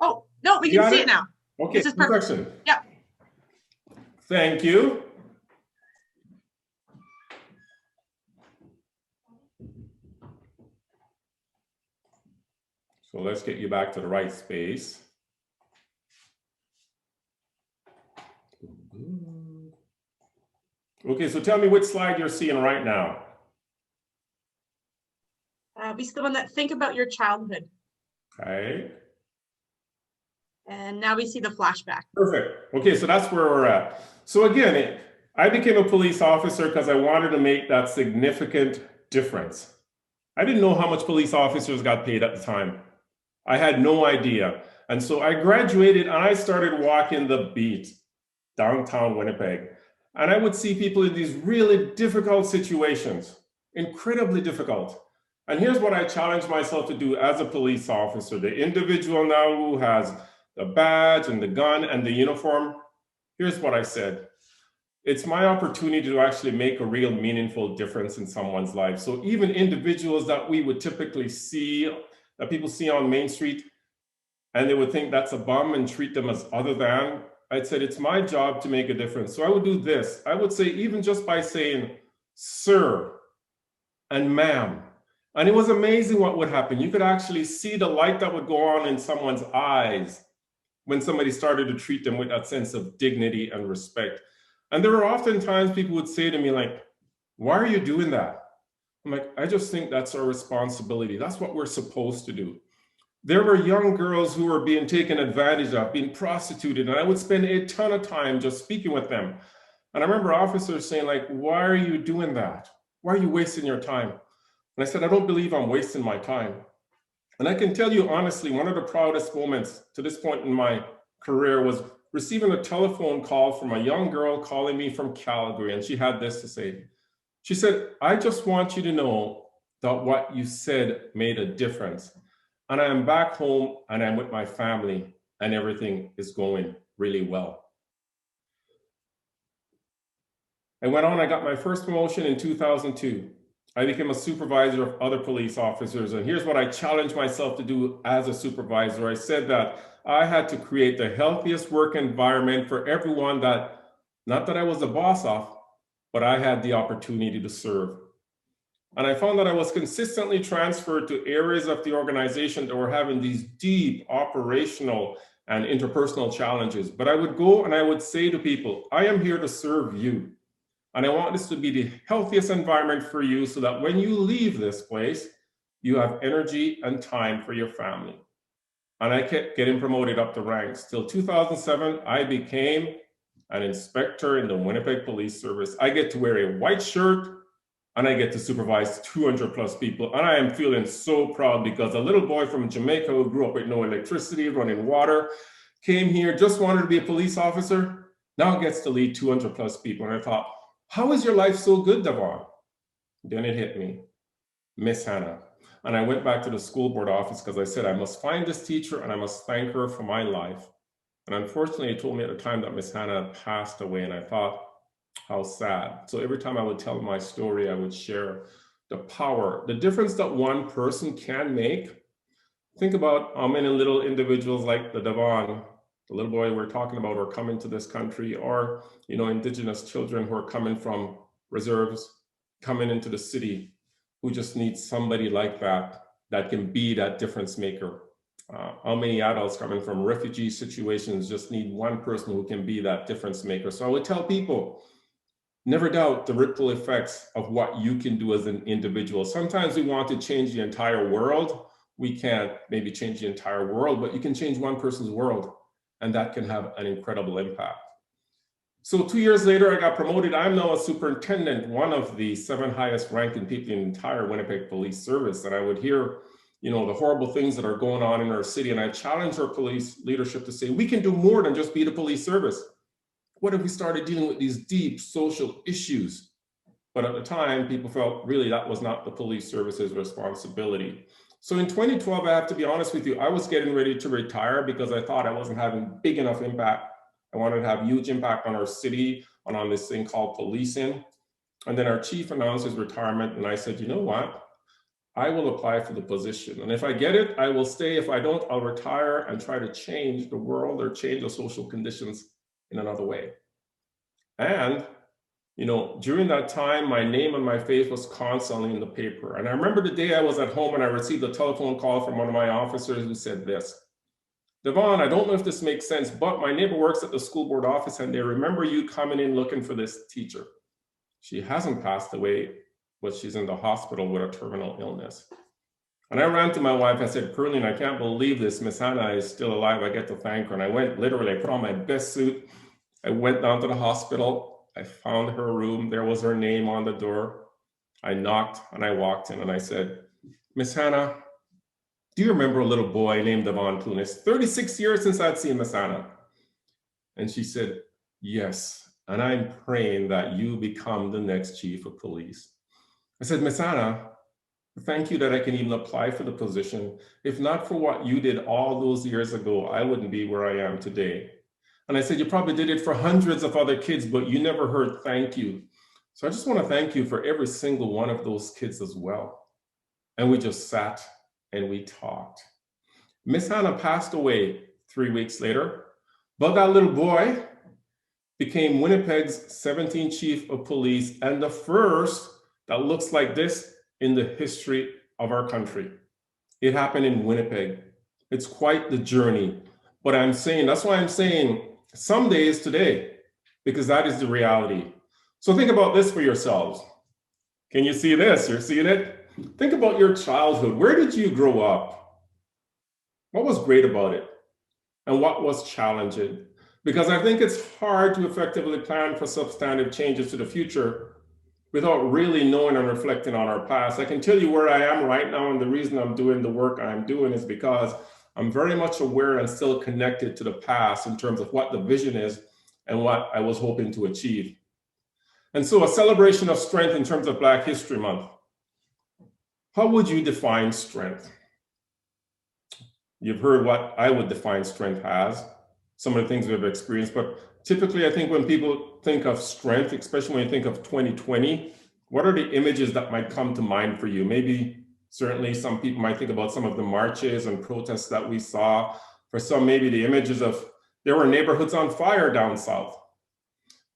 Oh, no, we can see it now. Okay, this is perfect. perfection. Yep. Thank you. So let's get you back to the right space. Okay, so tell me which slide you're seeing right now. We see the one that think about your childhood. Okay. And now we see the flashback. Perfect. Okay, so that's where we're at. So again, I became a police officer because I wanted to make that significant difference. I didn't know how much police officers got paid at the time. I had no idea. And so I graduated and I started walking the beat downtown Winnipeg. And I would see people in these really difficult situations, incredibly difficult. And here's what I challenged myself to do as a police officer, the individual now who has the badge and the gun and the uniform. Here's what I said. It's my opportunity to actually make a real meaningful difference in someone's life. So even individuals that we would typically see, that people see on Main Street, and they would think that's a bum and treat them as other than, I said, it's my job to make a difference. So I would do this. I would say, even just by saying, sir and ma'am. And it was amazing what would happen. You could actually see the light that would go on in someone's eyes when somebody started to treat them with that sense of dignity and respect. And there were often times people would say to me like, why are you doing that? I'm like, I just think that's our responsibility. That's what we're supposed to do. There were young girls who were being taken advantage of, being prostituted, and I would spend a ton of time just speaking with them. And I remember officers saying like, why are you doing that? Why are you wasting your time? And I said, I don't believe I'm wasting my time. And I can tell you honestly, one of the proudest moments to this point in my career was receiving a telephone call from a young girl calling me from Calgary. And she had this to say. She said, I just want you to know that what you said made a difference. And I am back home and I'm with my family and everything is going really well. I went on, I got my first promotion in 2002. I became a supervisor of other police officers. And here's what I challenged myself to do as a supervisor. I said that I had to create the healthiest work environment for everyone that, not that I was the boss of, but I had the opportunity to serve. And I found that I was consistently transferred to areas of the organization that were having these deep operational and interpersonal challenges. But I would go and I would say to people, I am here to serve you. And I want this to be the healthiest environment for you so that when you leave this place, you have energy and time for your family. And I kept getting promoted up the ranks. Till 2007, I became an inspector in the Winnipeg Police Service. I get to wear a white shirt and I get to supervise 200 plus people. And I am feeling so proud because a little boy from Jamaica who grew up with no electricity, running water, came here, just wanted to be a police officer, now gets to lead 200 plus people. And I thought, how is your life so good, Devon? Then it hit me, Miss Hannah. And I went back to the school board office because I said, I must find this teacher and I must thank her for my life. And unfortunately, it told me at the time that Miss Hannah passed away, and I thought, how sad. So every time I would tell my story, I would share the power, the difference that one person can make. Think about how many little individuals like the Devon, the little boy we're talking about, are coming to this country, or Indigenous children who are coming from reserves, coming into the city, who just need somebody like that can be that difference maker. How many adults coming from refugee situations just need one person who can be that difference maker. So I would tell people, never doubt the ripple effects of what you can do as an individual. Sometimes we want to change the entire world. We can't maybe change the entire world, but you can change one person's world, and that can have an incredible impact. So 2 years later, I got promoted. I'm now a superintendent, one of the 7 highest ranking people in the entire Winnipeg Police Service. And I would hear, the horrible things that are going on in our city. And I challenged our police leadership to say, we can do more than just be the police service. What if we started dealing with these deep social issues? But at the time, people felt really that was not the police service's responsibility. So in 2012, I have to be honest with you, I was getting ready to retire because I thought I wasn't having big enough impact. I wanted to have huge impact on our city, on this thing called policing. And then our chief announced his retirement, and I said, you know what? I will apply for the position. And if I get it, I will stay. If I don't, I'll retire and try to change the world or change the social conditions in another way. And, during that time, my name and my face was constantly in the paper. And I remember the day I was at home and I received a telephone call from one of my officers who said this, Devon, I don't know if this makes sense, but my neighbor works at the school board office and they remember you coming in looking for this teacher. She hasn't passed away, but she's in the hospital with a terminal illness. And I ran to my wife. I said, Perlene, I can't believe this. Miss Hannah is still alive. I get to thank her. And I went literally, I put on my best suit. I went down to the hospital. I found her room. There was her name on the door. I knocked and I walked in and I said, Miss Hannah, do you remember a little boy named Devon Clooneys? 36 years since I'd seen Miss Hannah. And she said, yes. And I'm praying that you become the next chief of police. I said, Miss Hannah, thank you that I can even apply for the position. If not for what you did all those years ago, I wouldn't be where I am today. And I said, you probably did it for hundreds of other kids, but you never heard thank you. So I just want to thank you for every single one of those kids as well. And we just sat and we talked. Miss Hannah passed away 3 weeks later, but that little boy became Winnipeg's 17th chief of police and the first that looks like this in the history of our country. It happened in Winnipeg. It's quite the journey. But that's why I'm saying some days today, because that is the reality. So think about this for yourselves. Can you see this? You're seeing it? Think about your childhood. Where did you grow up? What was great about it? And what was challenging? Because I think it's hard to effectively plan for substantive changes to the future without really knowing and reflecting on our past. I can tell you where I am right now, and the reason I'm doing the work I'm doing is because I'm very much aware and still connected to the past in terms of what the vision is and what I was hoping to achieve. And so a celebration of strength in terms of Black History Month. How would you define strength? You've heard what I would define strength as, some of the things we've experienced, but typically I think when people think of strength, especially when you think of 2020, what are the images that might come to mind for you? Maybe certainly some people might think about some of the marches and protests that we saw. For some, maybe the images of there were neighborhoods on fire down south.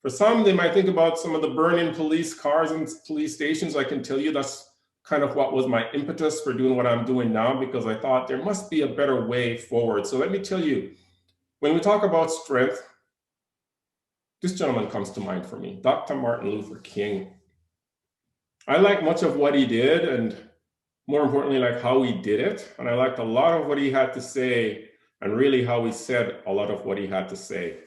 For some, they might think about some of the burning police cars and police stations. I can tell you that's kind of what was my impetus for doing what I'm doing now, because I thought there must be a better way forward. So let me tell you, when we talk about strength, this gentleman comes to mind for me, Dr. Martin Luther King. I like much of what he did, and more importantly, like how he did it. And I liked a lot of what he had to say, and really how he said a lot of what he had to say,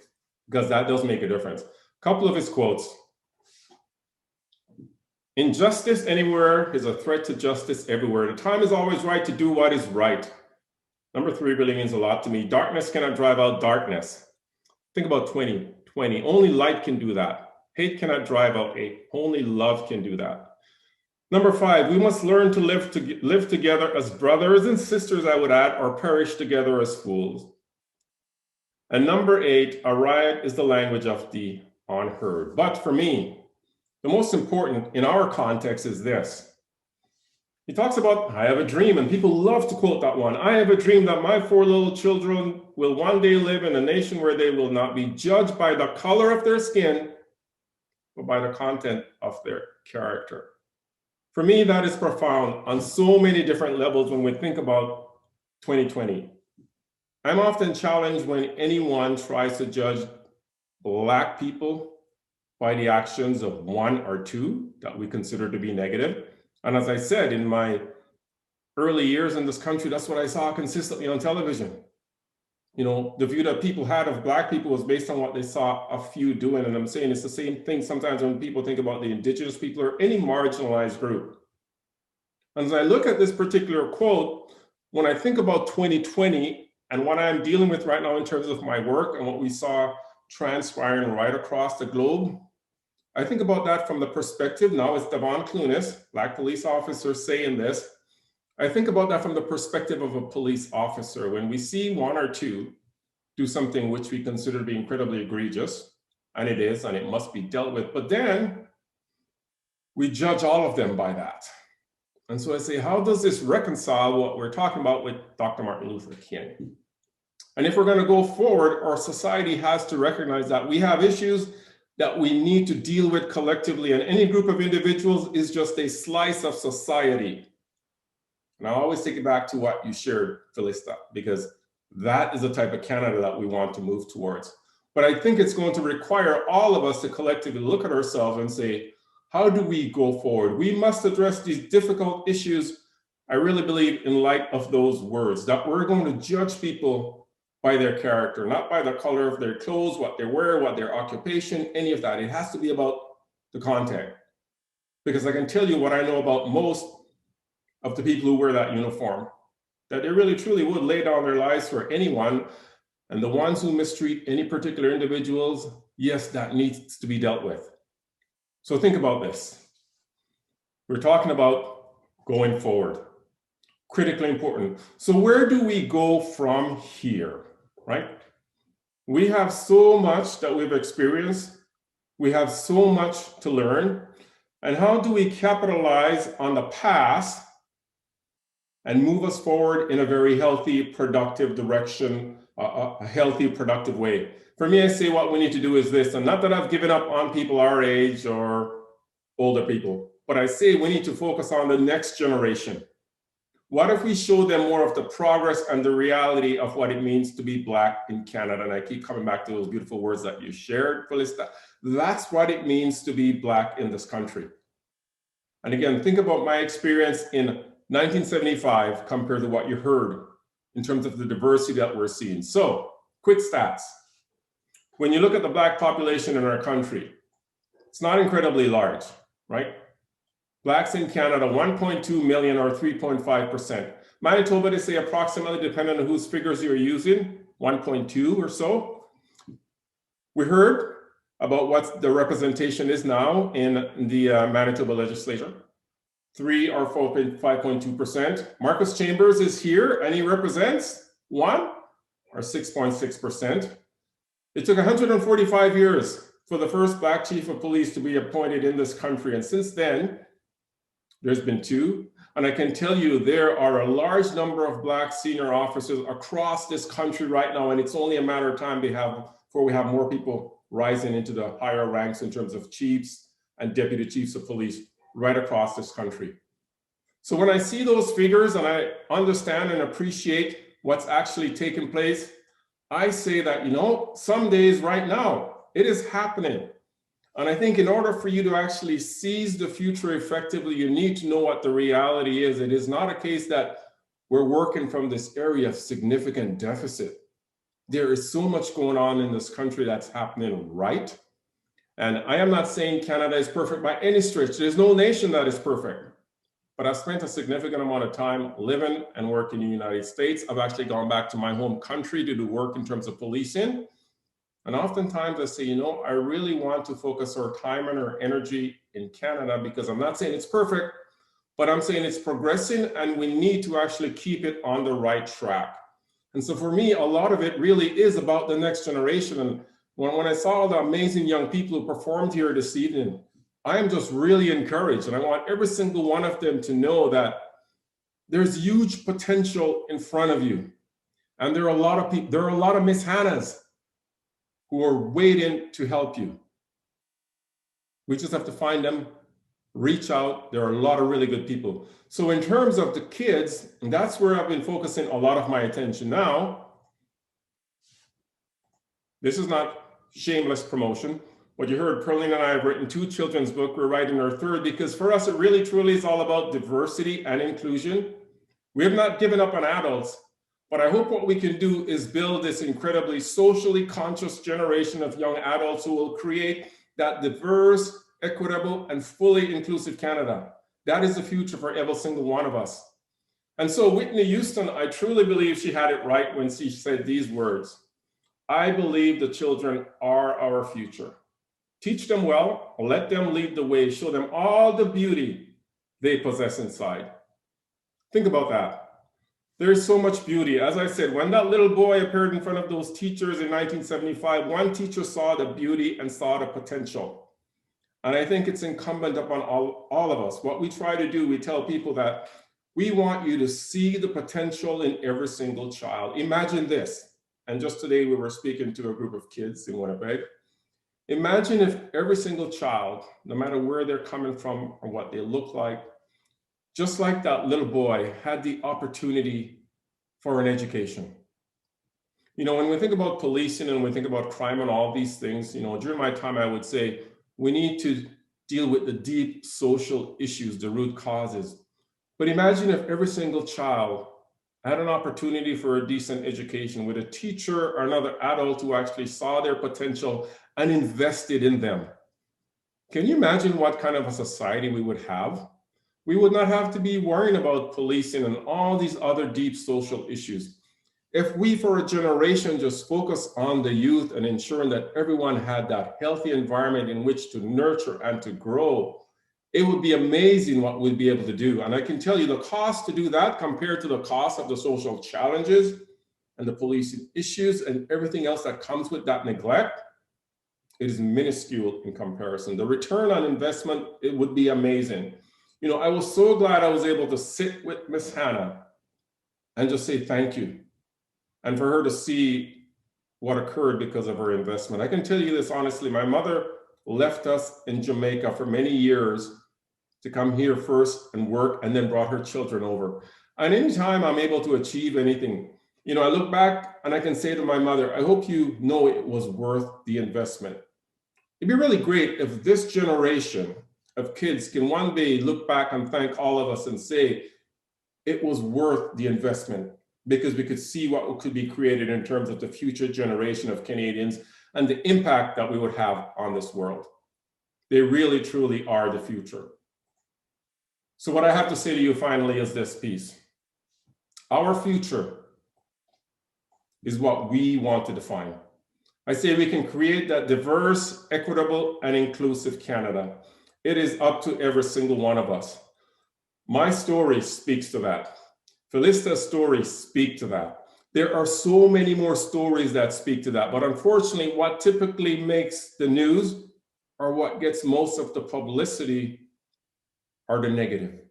because that does make a difference. A couple of his quotes. Injustice anywhere is a threat to justice everywhere. The time is always right to do what is right. Number 3 really means a lot to me. Darkness cannot drive out darkness. Think about 2020. Only light can do that. Hate cannot drive out hate. Only love can do that. Number 5, we must learn to live together as brothers and sisters, I would add, or perish together as fools. And number 8, a riot is the language of the unheard. But for me, the most important in our context is this. He talks about, I have a dream, and people love to quote that one. I have a dream that my 4 little children will one day live in a nation where they will not be judged by the color of their skin, but by the content of their character. For me, that is profound on so many different levels when we think about 2020. I'm often challenged when anyone tries to judge Black people by the actions of 1 or 2 that we consider to be negative. And as I said, in my early years in this country, that's what I saw consistently on television. You know, the view that people had of Black people was based on what they saw a few doing. And I'm saying it's the same thing sometimes when people think about the Indigenous people or any marginalized group. And as I look at this particular quote, when I think about 2020 and what I'm dealing with right now in terms of my work and what we saw transpiring right across the globe, I think about that from the perspective, now it's Devon Clooneys, Black police officer, saying this. I think about that from the perspective of a police officer. When we see 1 or 2 do something which we consider to be incredibly egregious, and it is, and it must be dealt with, but then we judge all of them by that. And so I say, how does this reconcile what we're talking about with Dr. Martin Luther King? And if we're going to go forward, our society has to recognize that we have issues that we need to deal with collectively, and any group of individuals is just a slice of society. And I always take it back to what you shared, Felista, because that is the type of Canada that we want to move towards. But I think it's going to require all of us to collectively look at ourselves and say, how do we go forward? We must address these difficult issues, I really believe, in light of those words, that we're going to judge people by their character, not by the color of their clothes, what they wear, what their occupation, any of that. It has to be about the content. Because I can tell you what I know about most of the people who wear that uniform, that they really truly would lay down their lives for anyone. And the ones who mistreat any particular individuals, yes, that needs to be dealt with. So think about this. We're talking about going forward, critically important. So where do we go from here, right? We have so much that we've experienced. We have so much to learn. And how do we capitalize on the past and move us forward in a very healthy, productive direction, a healthy, productive way? For me, I say what we need to do is this, and not that I've given up on people our age or older people, but I say we need to focus on the next generation. What if we show them more of the progress and the reality of what it means to be Black in Canada? And I keep coming back to those beautiful words that you shared, Felista. That's what it means to be Black in this country. And again, think about my experience in 1975 compared to what you heard in terms of the diversity that we're seeing. So, quick stats. When you look at the Black population in our country, it's not incredibly large, right? Blacks in Canada, 1.2 million or 3.5%. Manitoba, they say approximately, depending on whose figures you're using, 1.2 or so. We heard about what the representation is now in the Manitoba legislature, 3 or 5.2%. Marcus Chambers is here and he represents 1 or 6.6%. It took 145 years for the first Black chief of police to be appointed in this country. And since then, there's been 2. And I can tell you there are a large number of Black senior officers across this country right now. And it's only a matter of time before we have more people rising into the higher ranks in terms of chiefs and deputy chiefs of police right across this country. So when I see those figures and I understand and appreciate what's actually taking place, I say that, you know, some days right now, it is happening. And I think in order for you to actually seize the future effectively, you need to know what the reality is. It is not a case that we're working from this area of significant deficit. There is so much going on in this country that's happening right. And I am not saying Canada is perfect by any stretch. There's no nation that is perfect. But I've spent a significant amount of time living and working in the United States. I've actually gone back to my home country to do work in terms of policing. And oftentimes I say, you know, I really want to focus our time and our energy in Canada, because I'm not saying it's perfect, but I'm saying it's progressing and we need to actually keep it on the right track. And so for me, a lot of it really is about the next generation. And when I saw the amazing young people who performed here this evening, I am just really encouraged. And I want every single one of them to know that there's huge potential in front of you. And there are a lot of people, there are a lot of Miss Hannahs who are waiting to help you. We just have to find them, reach out. There are a lot of really good people. So in terms of the kids, and that's where I've been focusing a lot of my attention now. This is not shameless promotion. What you heard, Pearline and I have written 2 children's books. We're writing our 3rd, because for us, it really truly is all about diversity and inclusion. We have not given up on adults, but I hope what we can do is build this incredibly socially conscious generation of young adults who will create that diverse, equitable, and fully inclusive Canada. That is the future for every single one of us. And so Whitney Houston, I truly believe she had it right when she said these words: I believe the children are our future. Teach them well, let them lead the way, show them all the beauty they possess inside. Think about that. There's so much beauty. As I said, when that little boy appeared in front of those teachers in 1975, one teacher saw the beauty and saw the potential. And I think it's incumbent upon all of us. What we try to do, we tell people that we want you to see the potential in every single child. Imagine this. And just today we were speaking to a group of kids in Winnipeg. Imagine if every single child, no matter where they're coming from or what they look like, just like that little boy, had the opportunity for an education. You know, when we think about policing and we think about crime and all these things, you know, during my time, I would say we need to deal with the deep social issues, the root causes. But imagine if every single child had an opportunity for a decent education with a teacher or another adult who actually saw their potential and invested in them. Can you imagine what kind of a society we would have? We would not have to be worrying about policing and all these other deep social issues. If we for a generation just focus on the youth and ensuring that everyone had that healthy environment in which to nurture and to grow, it would be amazing what we'd be able to do. And I can tell you the cost to do that compared to the cost of the social challenges and the policing issues and everything else that comes with that neglect, it is minuscule in comparison. The return on investment, it would be amazing. You know, I was so glad I was able to sit with Miss Hannah and just say thank you. And for her to see what occurred because of her investment. I can tell you this honestly, my mother left us in Jamaica for many years to come here first and work, and then brought her children over. And anytime I'm able to achieve anything, you know, I look back and I can say to my mother, I hope you know it was worth the investment. It'd be really great if this generation of kids can one day look back and thank all of us and say, it was worth the investment, because we could see what could be created in terms of the future generation of Canadians and the impact that we would have on this world. They really, truly are the future. So what I have to say to you finally is this piece. Our future is what we want to define. I say we can create that diverse, equitable, and inclusive Canada. It is up to every single one of us. My story speaks to that. Felicia's stories speak to that. There are so many more stories that speak to that, but unfortunately, what typically makes the news or what gets most of the publicity are the negative.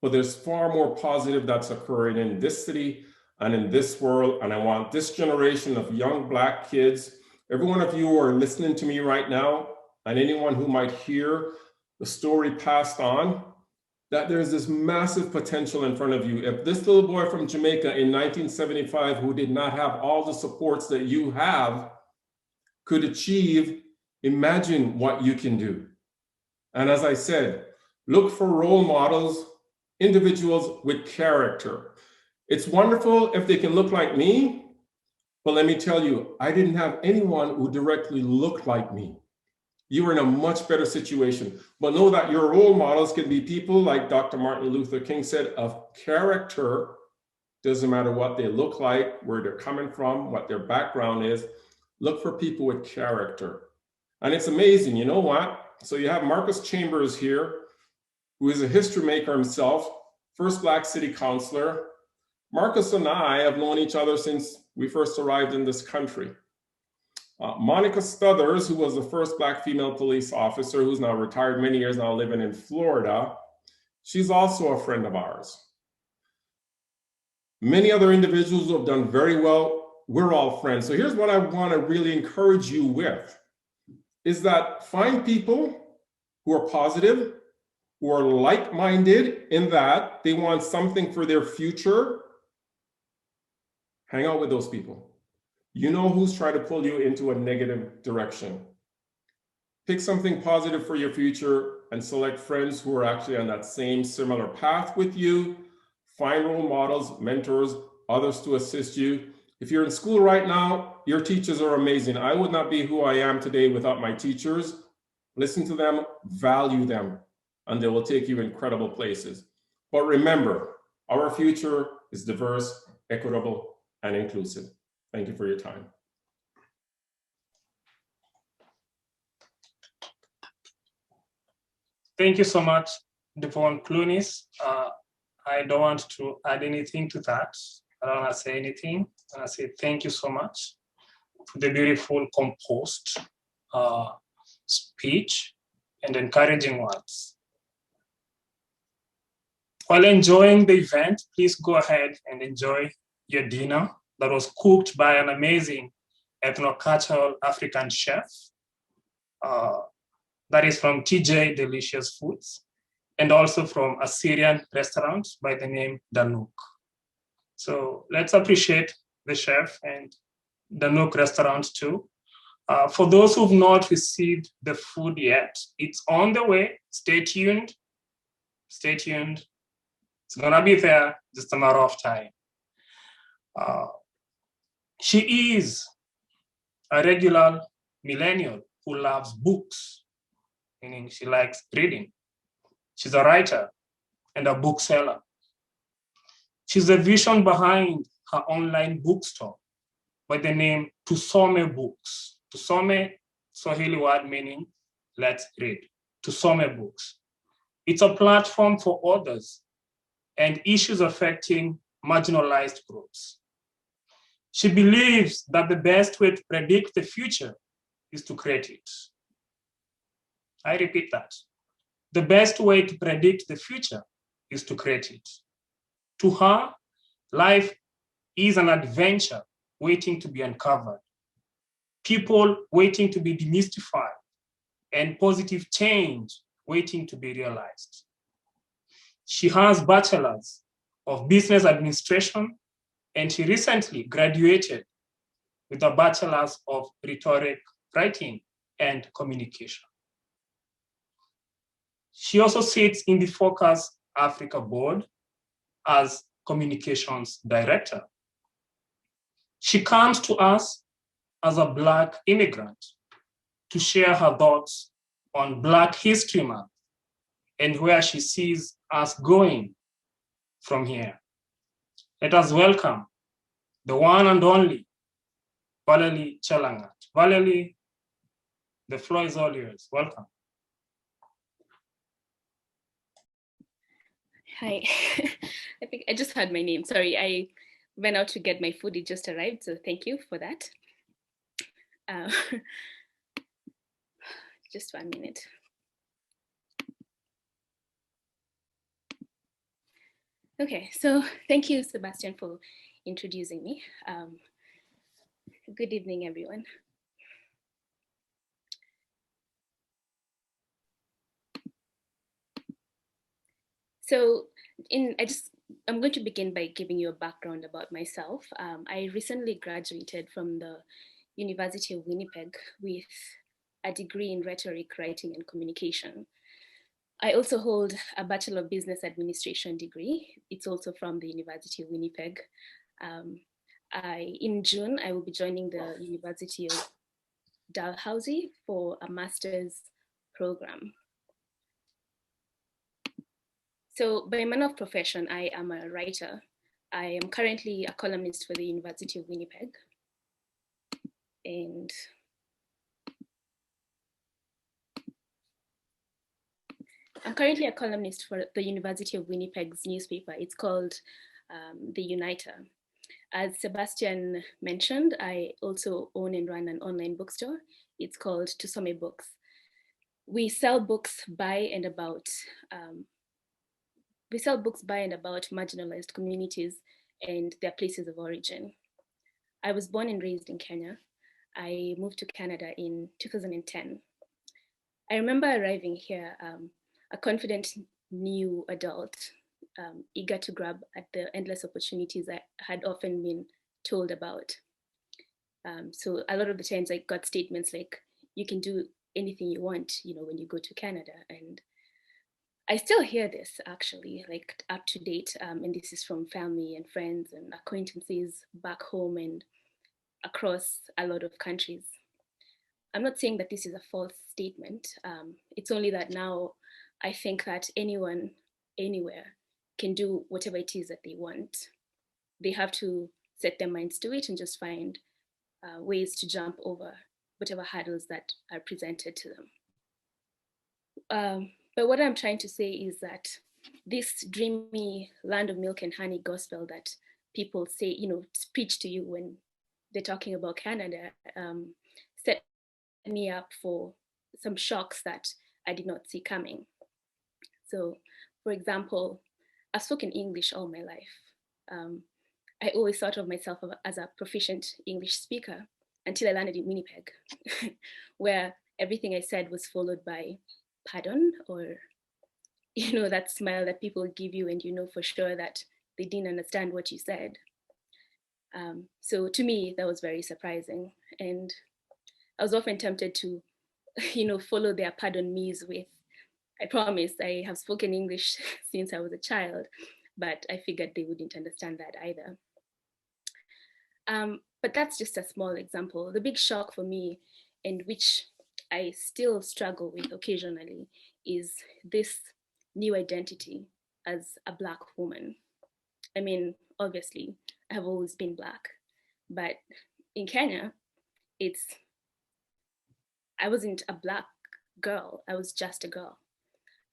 But there's far more positive that's occurring in this city and in this world, and I want this generation of young Black kids every one of you who are listening to me right now, and anyone who might hear the story passed on, that there's this massive potential in front of you. If this little boy from Jamaica in 1975, who did not have all the supports that you have, could achieve, imagine what you can do. And as I said, look for role models, individuals with character. It's wonderful if they can look like me, but let me tell you, I didn't have anyone who directly looked like me. You are in a much better situation. But know that your role models can be people like Dr. Martin Luther King said, of character. Doesn't matter what they look like, where they're coming from, what their background is. Look for people with character. And it's amazing, you know what? So you have Marcus Chambers here, who is a history maker himself, first Black city councillor. Marcus and I have known each other since we first arrived in this country. Monica Stuthers, who was the first Black female police officer, who's now retired many years, now living in Florida, she's also a friend of ours. Many other individuals who have done very well, we're all friends. So here's what I want to really encourage you with, is that find people who are positive, who are like-minded in that they want something for their future. Hang out with those people. You know who's trying to pull you into a negative direction. Pick something positive for your future and select friends who are actually on that same similar path with you. Find role models, mentors, others to assist you. If you're in school right now, your teachers are amazing. I would not be who I am today without my teachers. Listen to them, value them, and they will take you incredible places. But remember, our future is diverse, equitable, and inclusive. Thank you for your time. Thank you so much, Devon Clooneys. I don't want to add anything to that. I don't want to say anything. I say thank you so much for the beautiful, composed speech and encouraging words. While enjoying the event, please go ahead and enjoy your dinner that was cooked by an amazing ethnocultural African chef that is from TJ Delicious Foods, and also from a Syrian restaurant by the name Danuk. So let's appreciate the chef and Danuk restaurant too. For those who've not received the food yet, it's on the way. Stay tuned. Stay tuned. It's gonna be there, just a matter of time. She is a regular millennial who loves books, meaning she likes reading. She's a writer and a bookseller. She's the vision behind her online bookstore by the name Tusome Books. Tusome, Swahili word meaning let's read. Tusome Books. It's a platform for authors and issues affecting marginalized groups. She believes that the best way to predict the future is to create it. I repeat that. The best way to predict the future is to create it. To her, life is an adventure waiting to be uncovered, people waiting to be demystified, and positive change waiting to be realized. She has a bachelor's of business administration, and she recently graduated with a bachelor's of rhetoric, writing, and communication. She also sits in the Focus Africa board as communications director. She comes to us as a Black immigrant to share her thoughts on Black History Month and where she sees us going from here. Let us welcome the one and only Valerie Chelangat. Valerie, the floor is all yours. Welcome. Hi, I think I just heard my name. Sorry, I went out to get my food. It just arrived, so thank you for that. Just 1 minute. Okay, so thank you, Sebastian, for introducing me. Good evening, everyone. So I'm going to begin by giving you a background about myself. I recently graduated from the University of Winnipeg with a degree in rhetoric, writing, and communication. I also hold a Bachelor of Business Administration degree. It's also from the University of Winnipeg. In June, I will be joining the University of Dalhousie for a master's program. So by manner of profession, I am a writer. I am currently a columnist for the University of Winnipeg. And I'm currently a columnist for the University of Winnipeg's newspaper. It's called The Uniter. As Sebastian mentioned, I also own and run an online bookstore. It's called Tusome Books. We sell books by and about marginalized communities and their places of origin. I was born and raised in Kenya. I moved to Canada in 2010. I remember arriving here, a confident new adult, eager to grab at the endless opportunities I had often been told about. So a lot of the times I got statements like, you can do anything you want, when you go to Canada. And I still hear this actually, like up to date. And this is from family and friends and acquaintances back home and across a lot of countries. I'm not saying that this is a false statement. It's only that now I think that anyone, anywhere can do whatever it is that they want. They have to set their minds to it and just find ways to jump over whatever hurdles that are presented to them. But what I'm trying to say is that this dreamy land of milk and honey gospel that people say, preach to you when they're talking about Canada, set me up for some shocks that I did not see coming. So, for example, I've spoken English all my life. I always thought of myself as a proficient English speaker until I landed in Winnipeg, where everything I said was followed by pardon, or that smile that people give you and you know for sure that they didn't understand what you said. So to me, that was very surprising. And I was often tempted to, follow their pardon me's with, I promise I have spoken English since I was a child, but I figured they wouldn't understand that either. But that's just a small example. The big shock for me, and which I still struggle with occasionally, is this new identity as a Black woman. I mean, obviously, I have always been Black, but in Kenya, I wasn't a Black girl, I was just a girl.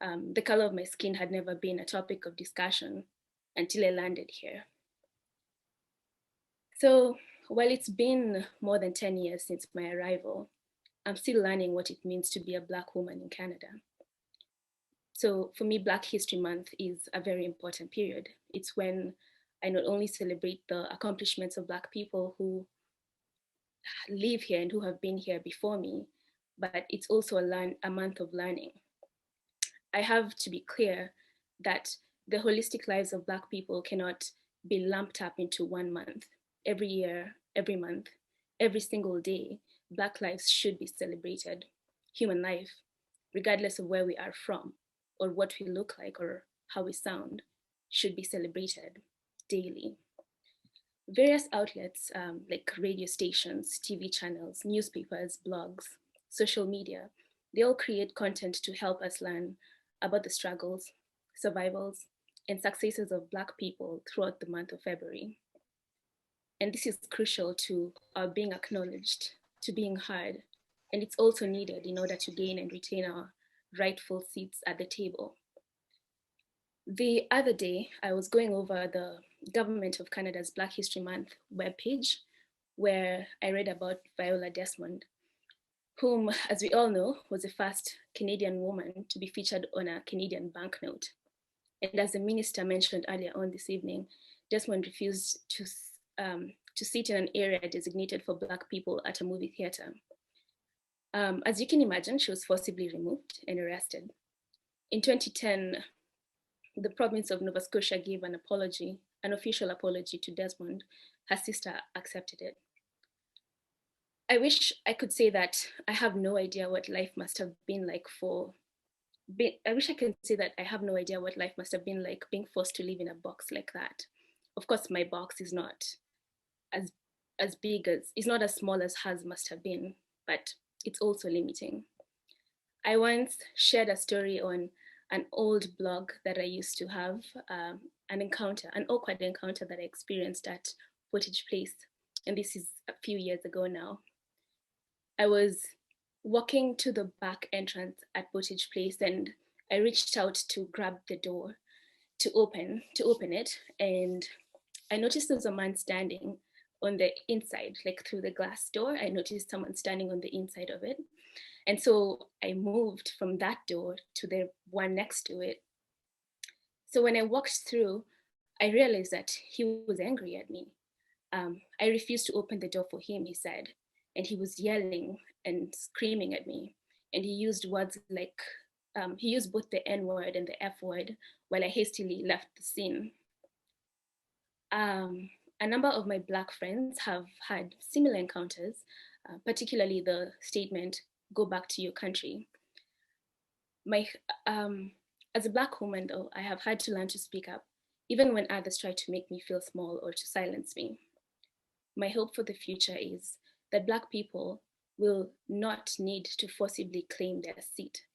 The color of my skin had never been a topic of discussion until I landed here. So while it's been more than 10 years since my arrival, I'm still learning what it means to be a Black woman in Canada. So for me, Black History Month is a very important period. It's when I not only celebrate the accomplishments of Black people who live here and who have been here before me, but it's also a month of learning. I have to be clear that the holistic lives of Black people cannot be lumped up into one month. Every year, every month, every single day, Black lives should be celebrated. Human life, regardless of where we are from, or what we look like, or how we sound, should be celebrated daily. Various outlets like radio stations, TV channels, newspapers, blogs, social media, they all create content to help us learn about the struggles, survivals, and successes of Black people throughout the month of February. And this is crucial to our being acknowledged, to being heard, and it's also needed in order to gain and retain our rightful seats at the table. The other day, I was going over the Government of Canada's Black History Month webpage, where I read about Viola Desmond, whom, as we all know, was the first Canadian woman to be featured on a Canadian banknote. And as the minister mentioned earlier on this evening, Desmond refused to sit in an area designated for Black people at a movie theater. As you can imagine, she was forcibly removed and arrested. In 2010, the province of Nova Scotia gave an apology, an official apology to Desmond, her sister accepted it. I wish I could say that I have no idea what life must have been like I wish I could say that I have no idea what life must have been like being forced to live in a box like that. Of course, my box is not as big as, it's not as small as hers must have been, but it's also limiting. I once shared a story on an old blog that I used to have, an awkward encounter that I experienced at Portage Place. And this is a few years ago now. I was walking to the back entrance at Portage Place and I reached out to grab the door to open it. And I noticed there was a man standing on the inside, like through the glass door. I noticed someone standing on the inside of it. And so I moved from that door to the one next to it. So when I walked through, I realized that he was angry at me. I refused to open the door for him, he said, and he was yelling and screaming at me. And he used words like, he used both the N word and the F word while I hastily left the scene. A number of my Black friends have had similar encounters, particularly the statement, "Go back to your country." As a Black woman, though, I have had to learn to speak up, even when others try to make me feel small or to silence me. My hope for the future is that Black people will not need to forcibly claim their seat.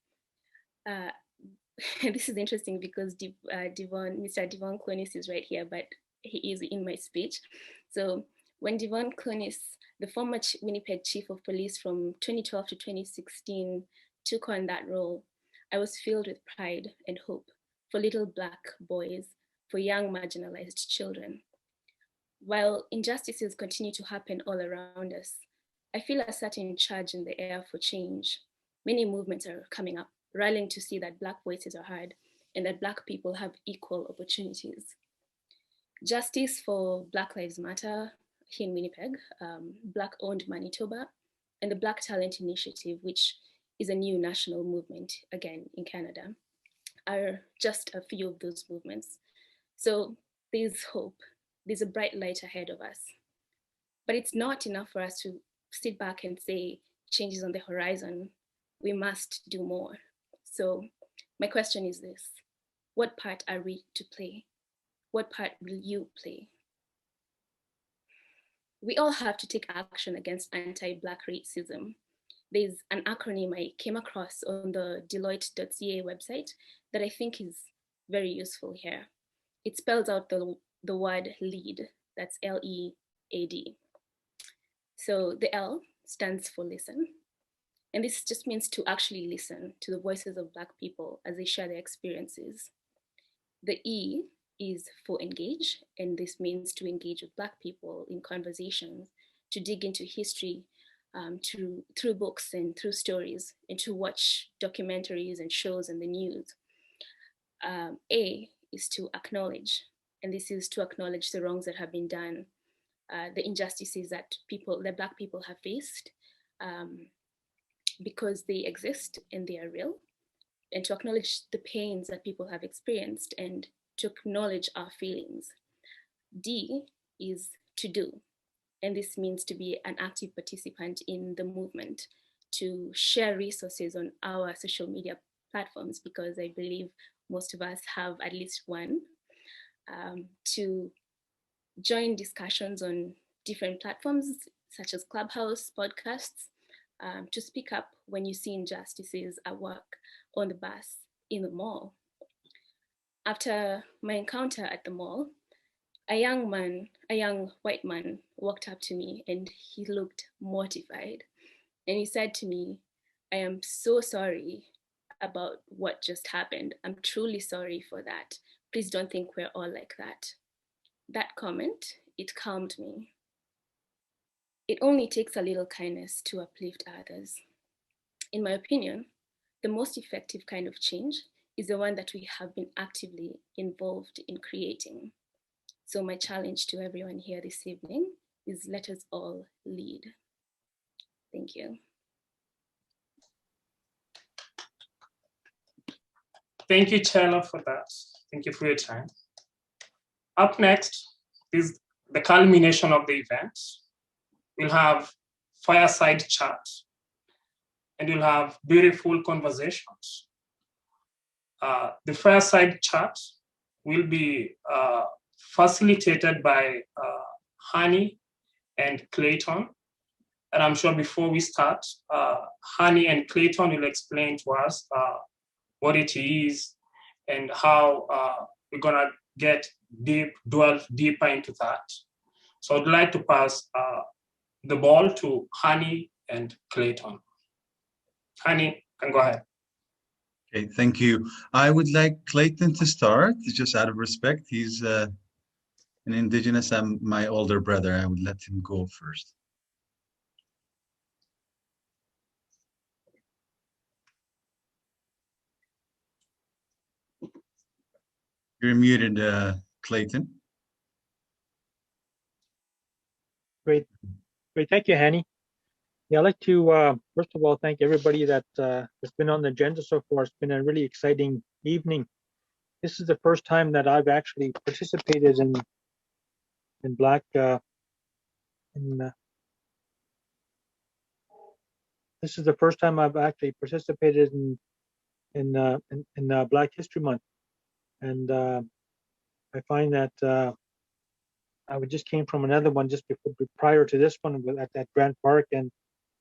This is interesting because Mr. Devon Clooneys is right here, but he is in my speech. So when Devon Clooneys, the former Winnipeg Chief of Police from 2012 to 2016, took on that role, I was filled with pride and hope for little Black boys, for young marginalized children. While injustices continue to happen all around us, I feel a certain charge in the air for change. Many movements are coming up, rallying to see that Black voices are heard and that Black people have equal opportunities. Justice for Black Lives Matter here in Winnipeg, Black-owned Manitoba, and the Black Talent Initiative, which is a new national movement, again, in Canada, are just a few of those movements. So there's hope. There's a bright light ahead of us. But it's not enough for us to sit back and say, change is on the horizon. We must do more. So my question is this: what part are we to play? What part will you play? We all have to take action against anti-Black racism. There's an acronym I came across on the Deloitte.ca website that I think is very useful here. It spells out the word LEAD, that's L-E-A-D. So the L stands for listen. And this just means to actually listen to the voices of Black people as they share their experiences. The E is for engage, and this means to engage with Black people in conversations, to dig into history through books and through stories, and to watch documentaries and shows in the news. A is to acknowledge, and this is to acknowledge the wrongs that have been done, the injustices that Black people have faced, because they exist and they are real, and to acknowledge the pains that people have experienced and to acknowledge our feelings. D is to do, and this means to be an active participant in the movement, to share resources on our social media platforms, because I believe most of us have at least one, to join discussions on different platforms such as Clubhouse, podcasts, to speak up when you see injustices at work, on the bus, in the mall. After my encounter at the mall, a young white man walked up to me and he looked mortified. And he said to me, "I am so sorry about what just happened. I'm truly sorry for that. Please don't think we're all like that." That comment, it calmed me. It only takes a little kindness to uplift others. In my opinion, the most effective kind of change is the one that we have been actively involved in creating. So my challenge to everyone here this evening is, let us all lead. Thank you. Thank you, Chela, for that. Thank you for your time. Up next is the culmination of the event. We'll have Fireside Chat, and you'll have beautiful conversations. The Fireside Chat will be facilitated by Hani and Clayton. And I'm sure before we start, Hani and Clayton will explain to us what it is and how we're gonna delve deeper into that. So I'd like to pass the ball to Hani and Clayton. Hani, can go ahead. Okay, thank you. I would like Clayton to start, just out of respect. He's an Indigenous. I'm my older brother. I would let him go first. You're muted, Clayton. Great. Thank you, Hani. Yeah, I'd like to, first of all, thank everybody that has been on the agenda so far. It's been a really exciting evening. This is the first time that I've actually participated in Black, this is the first time I've actually participated in Black History Month. And I find that I just came from another one just prior to this one at Grant Park, and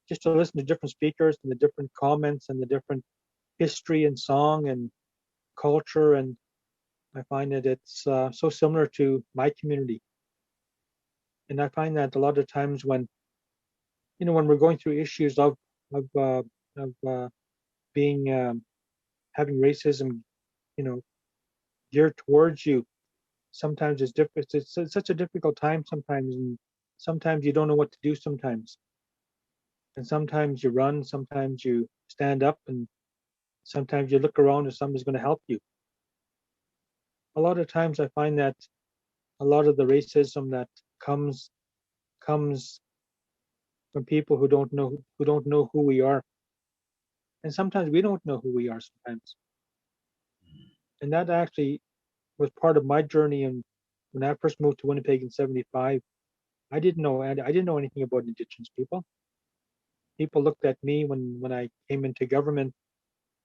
just to listen to different speakers and the different comments and the different history and song and culture, and I find that it's so similar to my community. And I find that a lot of times when we're going through issues of being having racism, geared towards you, sometimes it's difficult. It's such a difficult time sometimes, and sometimes you don't know what to do sometimes. And sometimes you run, sometimes you stand up, and sometimes you look around and somebody's going to help you. A lot of times I find that a lot of the racism that comes from people who don't know who we are. And sometimes we don't know who we are sometimes. And that actually was part of my journey. And when I first moved to Winnipeg in '75, I didn't know anything about Indigenous people. People looked at me when I came into government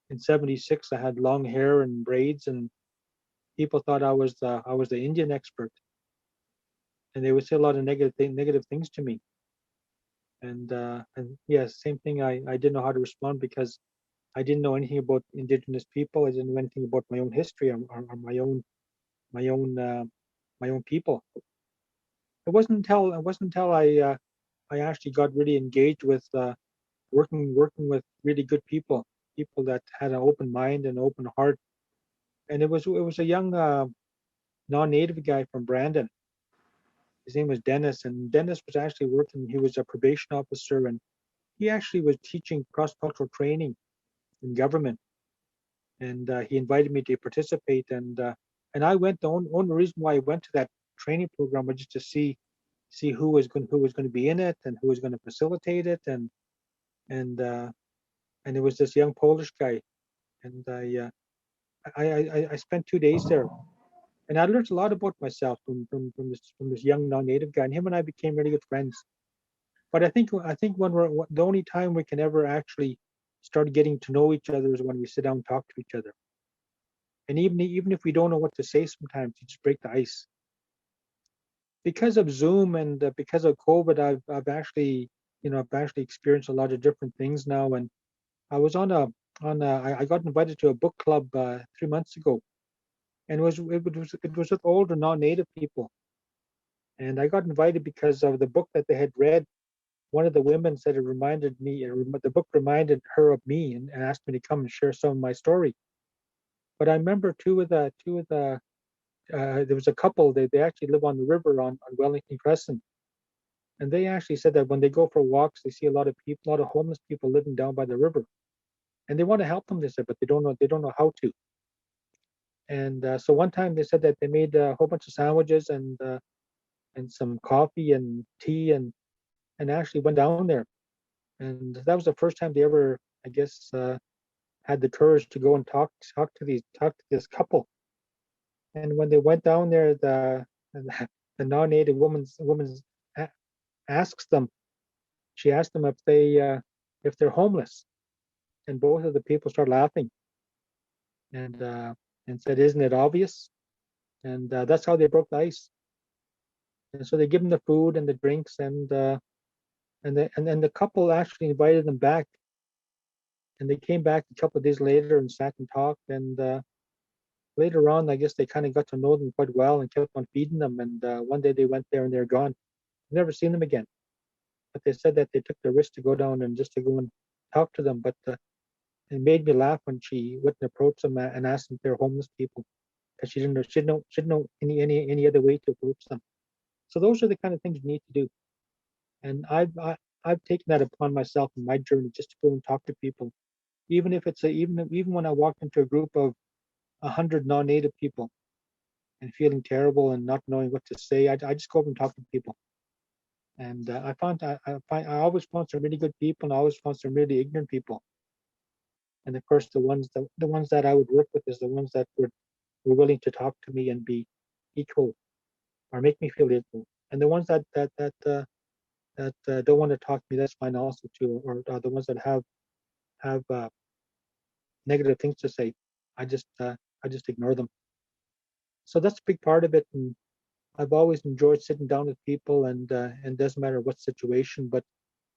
in '76. I had long hair and braids, and people thought I was the Indian expert, and they would say a lot of negative things to me. And yes, same thing. I didn't know how to respond because I didn't know anything about Indigenous people. I didn't know anything about my own history or my own people. It wasn't until I actually got really engaged with working with really good people that had an open mind and open heart. And it was a young non-native guy from Brandon. His name was Dennis, and Dennis was actually working. He was a probation officer, and he actually was teaching cross-cultural training in government. And he invited me to participate, and I went. The only reason why I went to that training program was just to see who was going to be in it and who was going to facilitate it, and it was this young Polish guy, and I spent 2 days there, and I learned a lot about myself from this young non-native guy, and him and I became really good friends. But I think when the only time we can ever actually start getting to know each other is when we sit down and talk to each other. And even if we don't know what to say, sometimes you just break the ice. Because of Zoom and because of COVID, I've actually experienced a lot of different things now. And I was I got invited to a book club 3 months ago, and it was with older non-native people. And I got invited because of the book that they had read. One of the women said it reminded me, the book reminded her of me, and asked me to come and share some of my story. But I remember there was a couple, they actually live on the river on Wellington Crescent. And they actually said that when they go for walks, they see a lot of homeless people living down by the river. And they want to help them, they said, but they don't know how to. And so one time they said that they made a whole bunch of sandwiches and some coffee and tea and actually went down there. And that was the first time they ever, I guess, had the courage to go and talk to this couple. And when they went down there, the non-native woman asks them. She asked them if they're homeless, and both of the people start laughing, and said, "Isn't it obvious?" And that's how they broke the ice. And so they give them the food and the drinks, and then the couple actually invited them back, and they came back a couple of days later and sat and talked, and later on, I guess they kind of got to know them quite well and kept on feeding them. And one day they went there and they're gone. Never seen them again. But they said that they took the risk to go down and just to go and talk to them. But it made me laugh when she wouldn't approach them and ask them if they're homeless people, because she didn't know any other way to approach them. So those are the kind of things you need to do. And I've taken that upon myself in my journey, just to go and talk to people, even if it's even when I walked into a group of 100 non-native people and feeling terrible and not knowing what to say, I just go over and talk to people. And I always found some really good people, and I always found some really ignorant people. And of course, the ones that I would work with is the ones that were willing to talk to me and be equal or make me feel equal. And the ones that don't want to talk to me, that's fine also too. Or the ones that have negative things to say, I just ignore them. So that's a big part of it. And I've always enjoyed sitting down with people, and doesn't matter what situation, but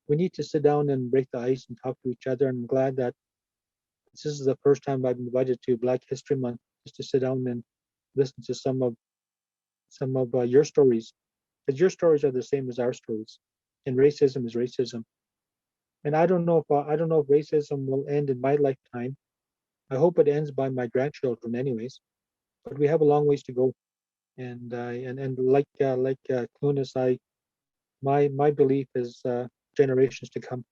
we need to sit down and break the ice and talk to each other. And I'm glad that this is the first time I've been invited to Black History Month, just to sit down and listen to some of your stories, because your stories are the same as our stories, and racism is racism. And I don't know if racism will end in my lifetime. I hope it ends by my grandchildren, anyways. But we have a long ways to go. And like Clooneys, my belief is generations to come.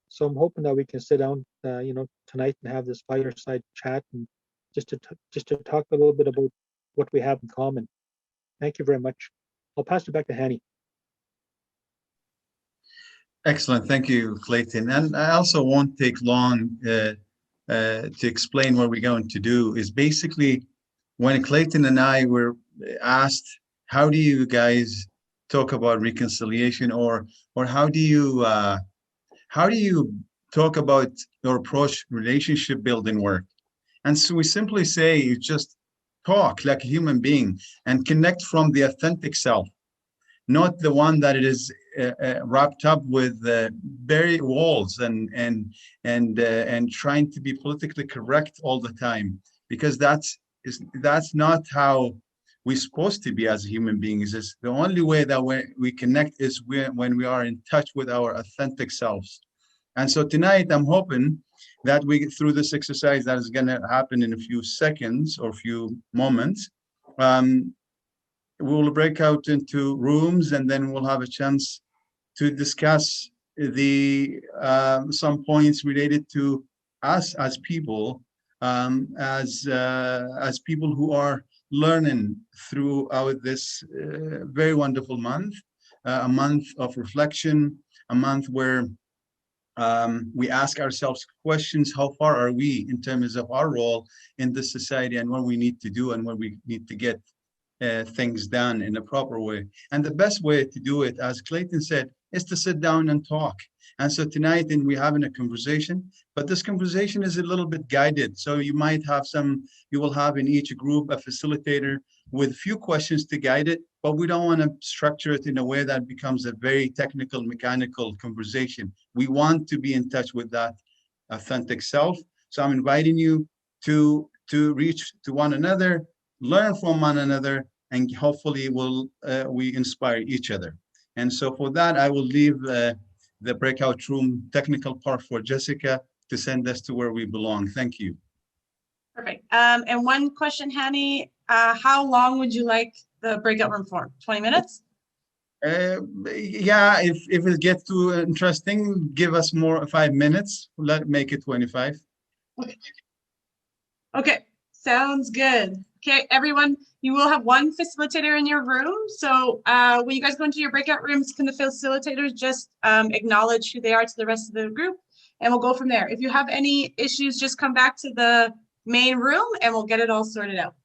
So I'm hoping that we can sit down, tonight and have this fireside chat, and just to talk a little bit about what we have in common. Thank you very much. I'll pass it back to Hanny. Excellent, thank you, Clayton. And I also won't take long to explain what we're going to do. Is basically, when Clayton and I were asked, how do you guys talk about reconciliation, or how do you talk about your approach relationship building work? And so we simply say, you just talk like a human being and connect from the authentic self, not the one that it is wrapped up with very walls and trying to be politically correct all the time, because that's not how we're supposed to be as human beings. Is the only way that we connect is when we are in touch with our authentic selves. And so tonight, I'm hoping that through this exercise that is going to happen in a few seconds or few moments, we will break out into rooms, and then we'll have a chance to discuss some points related to us as people, as people who are learning throughout this very wonderful month, a month of reflection, a month where we ask ourselves questions: how far are we in terms of our role in this society, and what we need to do, and what we need to get things done in a proper way. And the best way to do it, as Clayton said, is to sit down and talk. And so tonight, we're having a conversation, but this conversation is a little bit guided. So you will have in each group a facilitator with few questions to guide it, but we don't want to structure it in a way that becomes a very technical, mechanical conversation. We want to be in touch with that authentic self. So I'm inviting you to reach to one another, learn from one another, and hopefully we inspire each other. And so for that, I will leave the breakout room technical part for Jessica to send us to where we belong. Thank you. Perfect. And one question, Hanny, how long would you like the breakout room for? 20 minutes? Yeah, if it gets too interesting, give us more 5 minutes. Make it 25. Okay, sounds good. Okay, everyone, you will have one facilitator in your room. So when you guys go into your breakout rooms, can the facilitators just acknowledge who they are to the rest of the group? And we'll go from there. If you have any issues, just come back to the main room and we'll get it all sorted out.